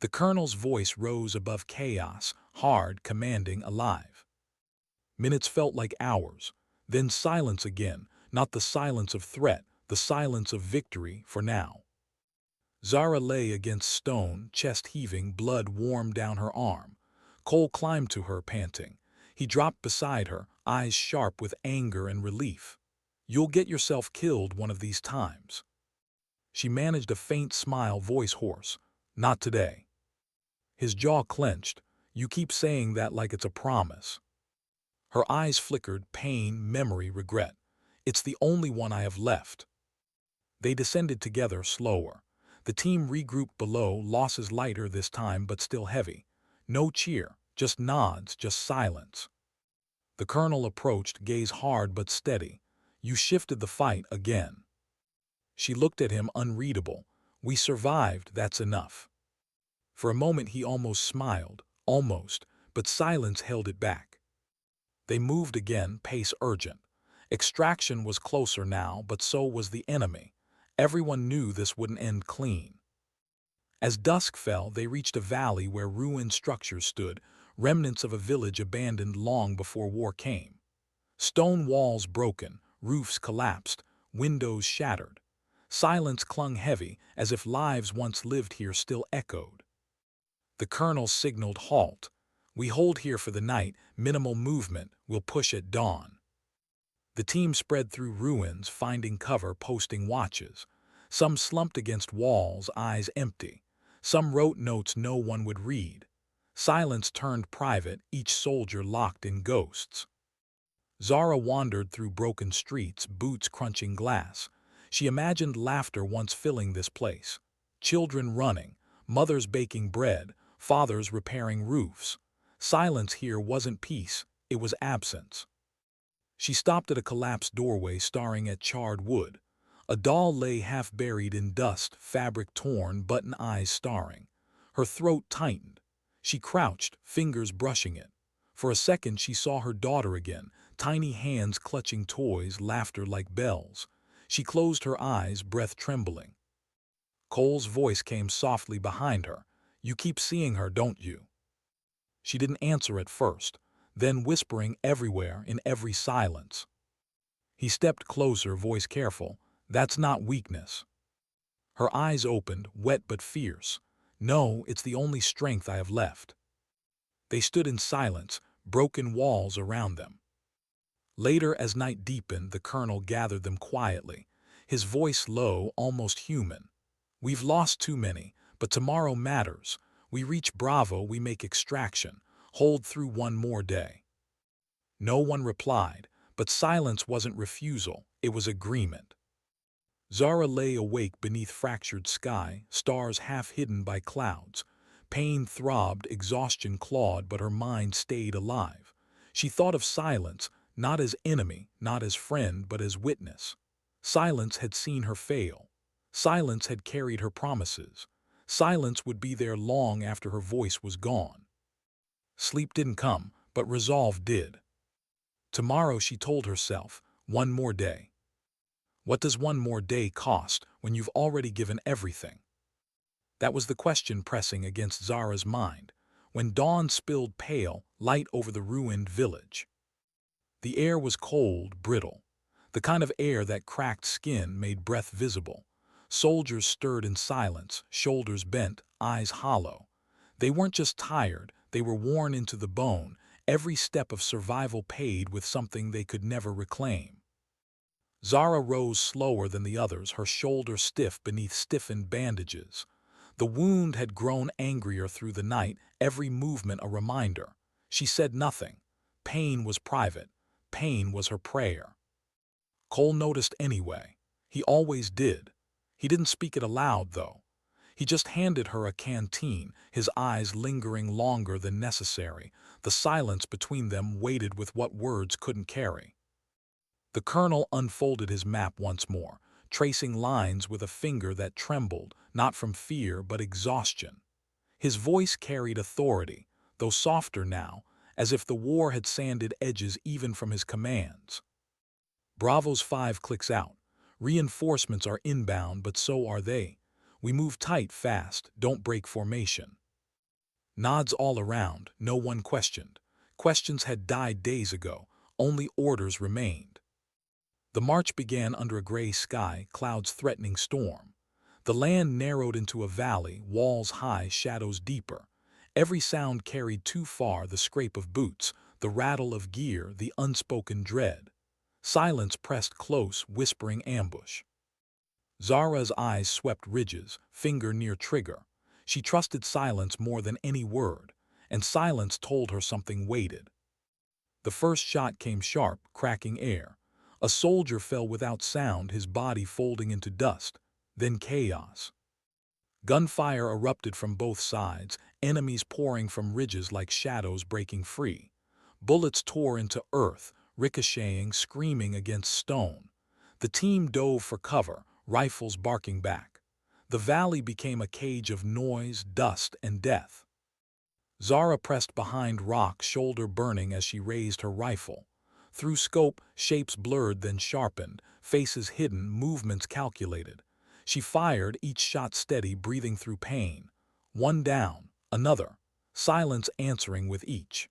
The colonel's voice rose above chaos, hard, commanding, alive. Minutes felt like hours. Then silence again, not the silence of threat, the silence of victory for now. Zara lay against stone, chest heaving, blood warm down her arm. Cole climbed to her, panting. He dropped beside her, eyes sharp with anger and relief. "You'll get yourself killed one of these times." She managed a faint smile, voice hoarse. "Not today." His jaw clenched. "You keep saying that like it's a promise." Her eyes flickered, pain, memory, regret. "It's the only one I have left." They descended together, slower. The team regrouped below, losses lighter this time but still heavy. No cheer, just nods, just silence. The colonel approached, gaze hard but steady. "You shifted the fight again." She looked at him, unreadable. "We survived, that's enough." For a moment he almost smiled, almost, but silence held it back. They moved again, pace urgent. Extraction was closer now, but so was the enemy. Everyone knew this wouldn't end clean. As dusk fell, they reached a valley where ruined structures stood, remnants of a village abandoned long before war came. Stone walls broken, roofs collapsed, windows shattered. Silence clung heavy, as if lives once lived here still echoed. The colonel signaled halt. "We hold here for the night, minimal movement, we'll push at dawn." The team spread through ruins, finding cover, posting watches. Some slumped against walls, eyes empty. Some wrote notes no one would read. Silence turned private, each soldier locked in ghosts. Zara wandered through broken streets, boots crunching glass. She imagined laughter once filling this place. Children running, mothers baking bread, fathers repairing roofs. Silence here wasn't peace, it was absence. She stopped at a collapsed doorway staring at charred wood. A doll lay half buried in dust, fabric torn, button eyes starring. Her throat tightened. She crouched, fingers brushing it. For a second she saw her daughter again, tiny hands clutching toys, laughter like bells. She closed her eyes, breath trembling. Cole's voice came softly behind her. "You keep seeing her, don't you?" She didn't answer at first, then whispering everywhere in every silence. He stepped closer, voice careful. "That's not weakness." Her eyes opened, wet but fierce. "No, it's the only strength I have left." They stood in silence, broken walls around them. Later, as night deepened, the colonel gathered them quietly, his voice low, almost human. "We've lost too many, but tomorrow matters. We reach Bravo, we make extraction. Hold through one more day." No one replied, but silence wasn't refusal, it was agreement. Zara lay awake beneath fractured sky, stars half hidden by clouds. Pain throbbed, exhaustion clawed, but her mind stayed alive. She thought of silence, not as enemy, not as friend, but as witness. Silence had seen her fail. Silence had carried her promises. Silence would be there long after her voice was gone. Sleep didn't come, but resolve did. Tomorrow, she told herself, one more day. What does one more day cost when you've already given everything? That was the question pressing against Zara's mind, when dawn spilled pale light over the ruined village. The air was cold, brittle, the kind of air that cracked skin, made breath visible. Soldiers stirred in silence, shoulders bent, eyes hollow. They weren't just tired, they were worn into the bone, every step of survival paid with something they could never reclaim. Zara rose slower than the others, her shoulder stiff beneath stiffened bandages. The wound had grown angrier through the night, every movement a reminder. She said nothing. Pain was private. Pain was her prayer. Cole noticed anyway. He always did. He didn't speak it aloud, though. He just handed her a canteen, his eyes lingering longer than necessary. The silence between them weighted with what words couldn't carry. The colonel unfolded his map once more, tracing lines with a finger that trembled, not from fear but exhaustion. His voice carried authority, though softer now, as if the war had sanded edges even from his commands. Bravo's 5 clicks out. Reinforcements are inbound, but so are they. We move tight, fast, don't break formation. Nods all around, no one questioned. Questions had died days ago, only orders remained. The march began under a gray sky, clouds threatening storm. The land narrowed into a valley, walls high, shadows deeper. Every sound carried too far, the scrape of boots, the rattle of gear, the unspoken dread. Silence pressed close, whispering ambush. Zara's eyes swept ridges, finger near trigger. She trusted silence more than any word, and silence told her something waited. The first shot came sharp, cracking air. A soldier fell without sound, his body folding into dust. Then chaos. Gunfire erupted from both sides, enemies pouring from ridges like shadows breaking free. Bullets tore into earth, ricocheting, screaming against stone. The team dove for cover, rifles barking back. The valley became a cage of noise, dust, and death. Zara pressed behind rock, shoulder burning as she raised her rifle. Through scope, shapes blurred then sharpened, faces hidden, movements calculated. She fired, each shot steady, breathing through pain. One down, another, silence answering with each.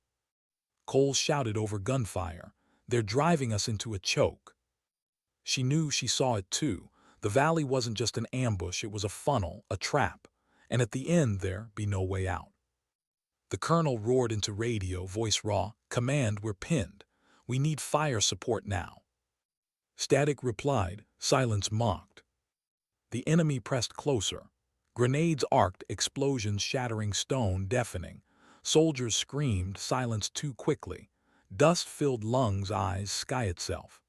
Cole shouted over gunfire, "They're driving us into a choke." She knew she saw it too. The valley wasn't just an ambush, it was a funnel, a trap, and at the end there'd be no way out. The colonel roared into radio, voice raw, "Command, we're pinned. We need fire support now." Static replied, silence mocked. The enemy pressed closer. Grenades arced, explosions shattering stone, deafening. Soldiers screamed, silenced too quickly. Dust filled lungs, eyes, sky itself.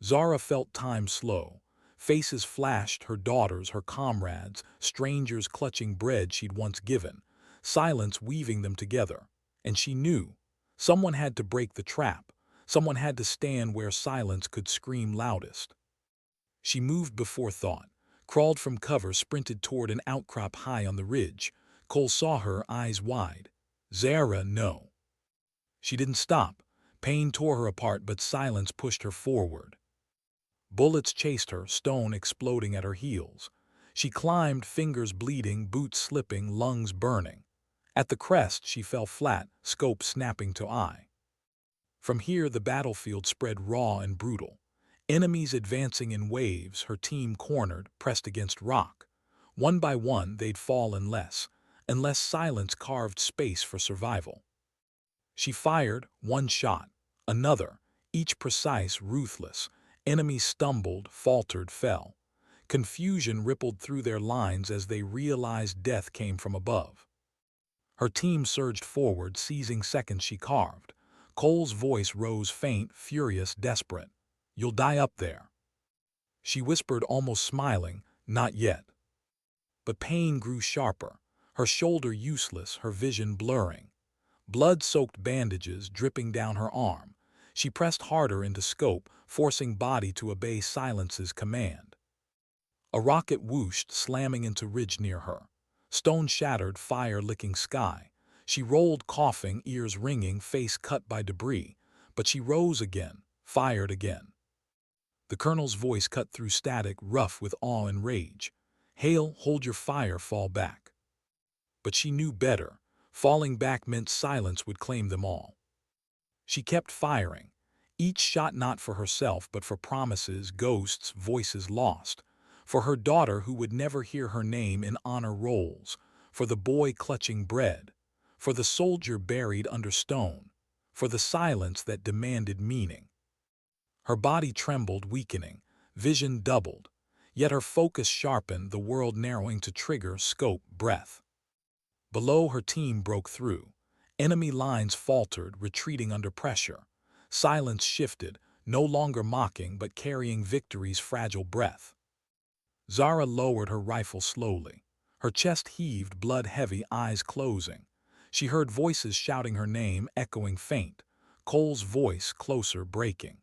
Zara felt time slow. Faces flashed, her daughters, her comrades, strangers clutching bread she'd once given. Silence weaving them together. And she knew. Someone had to break the trap. Someone had to stand where silence could scream loudest. She moved before thought, crawled from cover, sprinted toward an outcrop high on the ridge. Cole saw her, eyes wide. "Zara, no." She didn't stop. Pain tore her apart, but silence pushed her forward. Bullets chased her, stone exploding at her heels. She climbed, fingers bleeding, boots slipping, lungs burning. At the crest, she fell flat, scope snapping to eye. From here, the battlefield spread raw and brutal. Enemies advancing in waves, her team cornered, pressed against rock. One by one, they'd fall unless silence carved space for survival. She fired, one shot, another, each precise, ruthless. Enemies stumbled, faltered, fell. Confusion rippled through their lines as they realized death came from above. Her team surged forward, seizing seconds she carved. Cole's voice rose faint, furious, desperate. "You'll die up there." She whispered, almost smiling, "Not yet." But pain grew sharper, her shoulder useless, her vision blurring. Blood-soaked bandages dripping down her arm. She pressed harder into scope, forcing body to obey silence's command. A rocket whooshed, slamming into ridge near her. Stone shattered, fire licking sky. She rolled, coughing, ears ringing, face cut by debris. But she rose again, fired again. The colonel's voice cut through static, rough with awe and rage. "Hale, hold your fire, fall back." But she knew better. Falling back meant silence would claim them all. She kept firing, each shot not for herself but for promises, ghosts, voices lost. For her daughter who would never hear her name in honor rolls. For the boy clutching bread. For the soldier buried under stone. For the silence that demanded meaning. Her body trembled, weakening. Vision doubled. Yet her focus sharpened, the world narrowing to trigger, scope, breath. Below, her team broke through. Enemy lines faltered, retreating under pressure. Silence shifted, no longer mocking but carrying victory's fragile breath. Zara lowered her rifle slowly. Her chest heaved, blood heavy, eyes closing. She heard voices shouting her name, echoing faint. Cole's voice closer, breaking.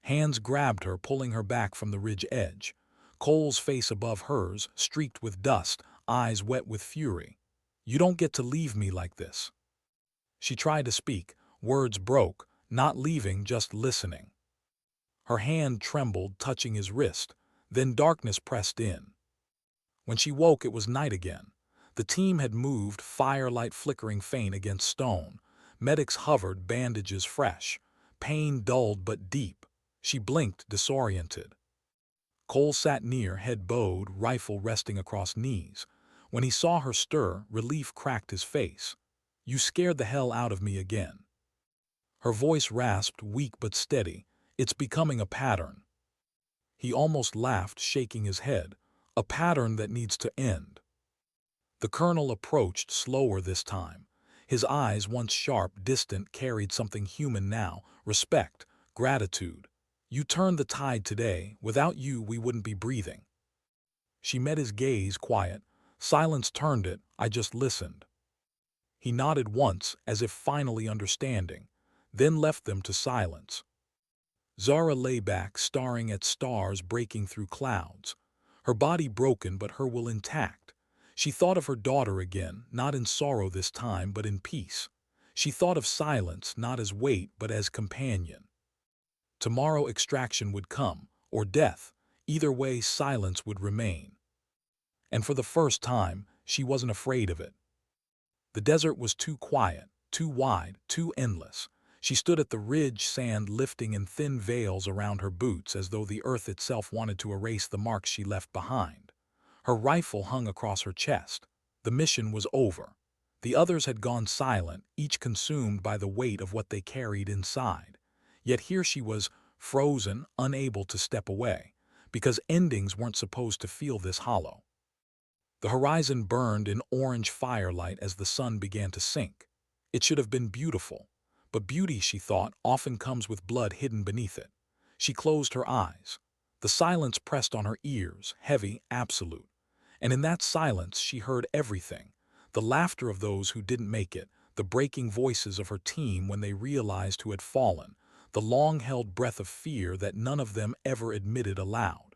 Hands grabbed her, pulling her back from the ridge edge. Cole's face above hers, streaked with dust, eyes wet with fury. "You don't get to leave me like this." She tried to speak. Words broke, not leaving, just listening. Her hand trembled, touching his wrist. Then darkness pressed in. When she woke, it was night again. The team had moved, firelight flickering faint against stone. Medics hovered, bandages fresh. Pain dulled but deep. She blinked, disoriented. Cole sat near, head bowed, rifle resting across knees. When he saw her stir, relief cracked his face. "You scared the hell out of me again." Her voice rasped, weak but steady. "It's becoming a pattern." He almost laughed, shaking his head. "A pattern that needs to end." The colonel approached, slower this time. His eyes, once sharp, distant, carried something human now. Respect, gratitude. "You turned the tide today. Without you, we wouldn't be breathing." She met his gaze, quiet. "Silence turned it. I just listened." He nodded once, as if finally understanding, then left them to silence. Zara lay back, staring at stars breaking through clouds. Her body broken, but her will intact. She thought of her daughter again, not in sorrow this time, but in peace. She thought of silence, not as weight, but as companion. Tomorrow extraction would come, or death. Either way, silence would remain. And for the first time, she wasn't afraid of it. The desert was too quiet, too wide, too endless. She stood at the ridge, sand lifting in thin veils around her boots as though the earth itself wanted to erase the marks she left behind. Her rifle hung across her chest. The mission was over. The others had gone silent, each consumed by the weight of what they carried inside. Yet here she was, frozen, unable to step away, because endings weren't supposed to feel this hollow. The horizon burned in orange firelight as the sun began to sink. It should have been beautiful, but beauty, she thought, often comes with blood hidden beneath it. She closed her eyes. The silence pressed on her ears, heavy, absolute. And in that silence she heard everything: the laughter of those who didn't make it, the breaking voices of her team when they realized who had fallen, the long-held breath of fear that none of them ever admitted aloud.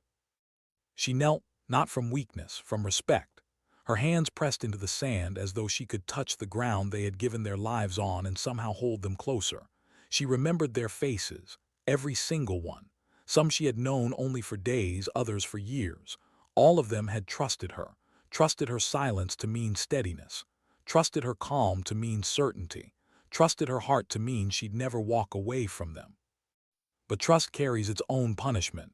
She knelt, not from weakness, from respect. Her hands pressed into the sand as though she could touch the ground they had given their lives on and somehow hold them closer. She remembered their faces, every single one. Some she had known only for days, others for years. All of them had trusted her silence to mean steadiness, trusted her calm to mean certainty, trusted her heart to mean she'd never walk away from them. But trust carries its own punishment.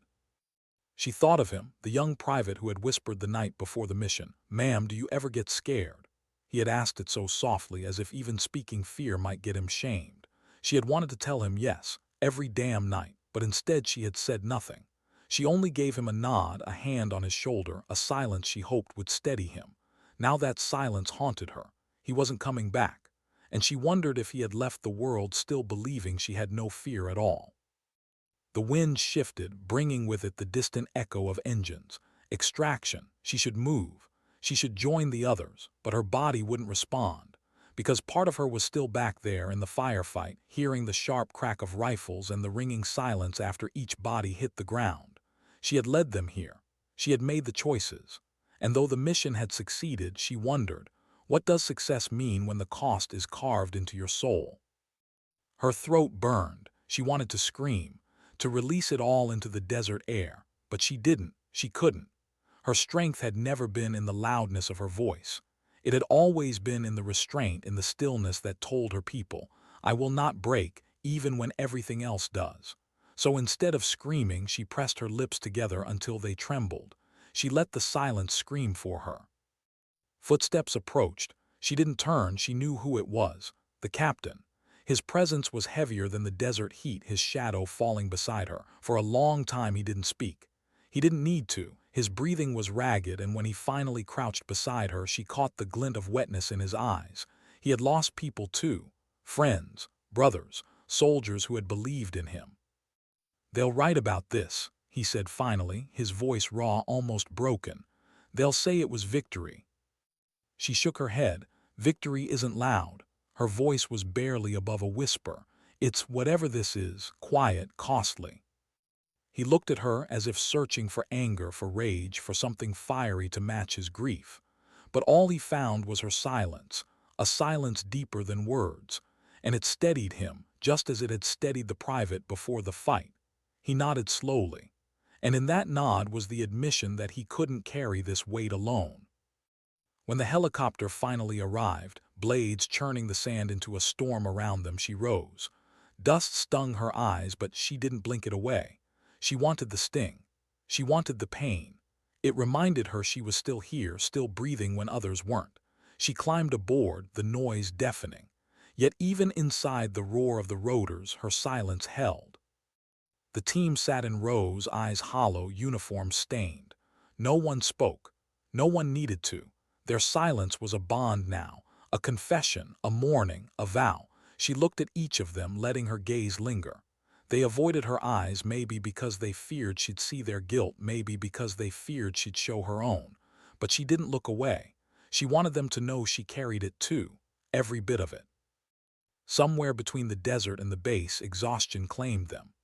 She thought of him, the young private who had whispered the night before the mission, "Ma'am, do you ever get scared?" He had asked it so softly, as if even speaking fear might get him shamed. She had wanted to tell him yes, every damn night, but instead she had said nothing. She only gave him a nod, a hand on his shoulder, a silence she hoped would steady him. Now that silence haunted her. He wasn't coming back, and she wondered if he had left the world still believing she had no fear at all. The wind shifted, bringing with it the distant echo of engines. Extraction. She should move. She should join the others, but her body wouldn't respond, because part of her was still back there in the firefight, hearing the sharp crack of rifles and the ringing silence after each body hit the ground. She had led them here. She had made the choices. And though the mission had succeeded, she wondered, what does success mean when the cost is carved into your soul? Her throat burned. She wanted to scream, to release it all into the desert air, but she didn't, she couldn't. Her strength had never been in the loudness of her voice. It had always been in the restraint, in the stillness that told her people, "I will not break, even when everything else does." So instead of screaming, she pressed her lips together until they trembled. She let the silence scream for her. Footsteps approached. She didn't turn, she knew who it was: the captain. His presence was heavier than the desert heat, his shadow falling beside her. For a long time he didn't speak. He didn't need to. His breathing was ragged, and when he finally crouched beside her, she caught the glint of wetness in his eyes. He had lost people too. Friends, brothers, soldiers who had believed in him. "They'll write about this," he said finally, his voice raw, almost broken. "They'll say it was victory." She shook her head. Victory isn't loud. Her voice was barely above a whisper. "It's whatever this is, quiet, costly." He looked at her as if searching for anger, for rage, for something fiery to match his grief. But all he found was her silence, a silence deeper than words, and it steadied him, just as it had steadied the private before the fight. He nodded slowly, and in that nod was the admission that he couldn't carry this weight alone. When the helicopter finally arrived, blades churning the sand into a storm around them, she rose. Dust stung her eyes, but she didn't blink it away. She wanted the sting. She wanted the pain. It reminded her she was still here, still breathing when others weren't. She climbed aboard, the noise deafening. Yet even inside the roar of the rotors, her silence held. The team sat in rows, eyes hollow, uniforms stained. No one spoke. No one needed to. Their silence was a bond now, a confession, a mourning, a vow. She looked at each of them, letting her gaze linger. They avoided her eyes, maybe because they feared she'd see their guilt, maybe because they feared she'd show her own. But she didn't look away. She wanted them to know she carried it too, every bit of it. Somewhere between the desert and the base, exhaustion claimed them.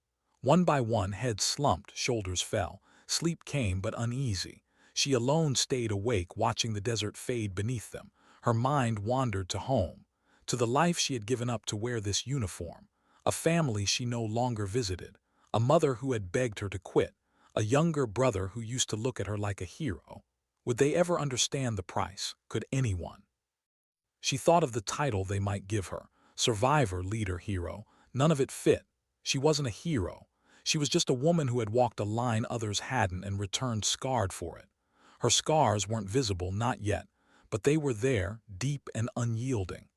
One by one, heads slumped, shoulders fell. Sleep came, but uneasy. She alone stayed awake, watching the desert fade beneath them. Her mind wandered to home, to the life she had given up to wear this uniform, a family she no longer visited, a mother who had begged her to quit, A younger brother who used to look at her like a hero. Would they ever understand the price? Could anyone? She thought of the title they might give her. Survivor, leader, hero. None of it fit. She wasn't a hero. She was just a woman who had walked a line others hadn't and returned scarred for it. Her scars weren't visible, not yet, but they were there, deep and unyielding.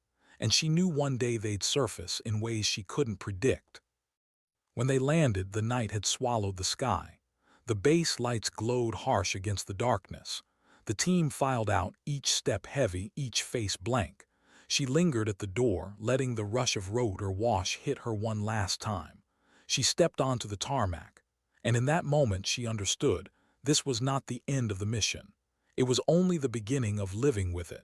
And she knew one day they'd surface in ways she couldn't predict. When they landed, the night had swallowed the sky. The base lights glowed harsh against the darkness. The team filed out, each step heavy, each face blank. She lingered at the door, letting the rush of road or wash hit her one last time. She stepped onto the tarmac, and in that moment she understood this was not the end of the mission. It was only the beginning of living with it.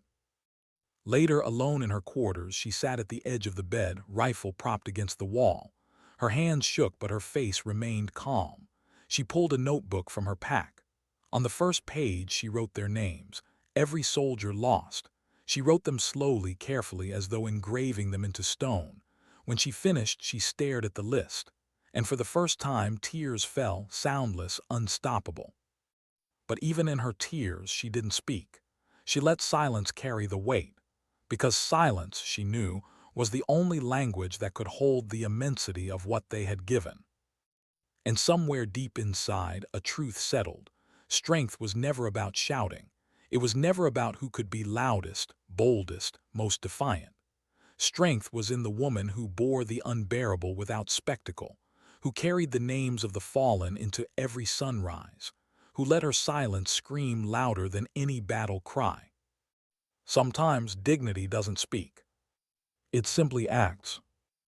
Later, alone in her quarters, she sat at the edge of the bed, rifle propped against the wall. Her hands shook, but her face remained calm. She pulled a notebook from her pack. On the first page, she wrote their names, every soldier lost. She wrote them slowly, carefully, as though engraving them into stone. When she finished, she stared at the list, and for the first time, tears fell, soundless, unstoppable. But even in her tears, she didn't speak. She let silence carry the weight, because silence, she knew, was the only language that could hold the immensity of what they had given. And somewhere deep inside, a truth settled. Strength was never about shouting. It was never about who could be loudest, boldest, most defiant. Strength was in the woman who bore the unbearable without spectacle, who carried the names of the fallen into every sunrise, who let her silence scream louder than any battle cry. Sometimes dignity doesn't speak. It simply acts.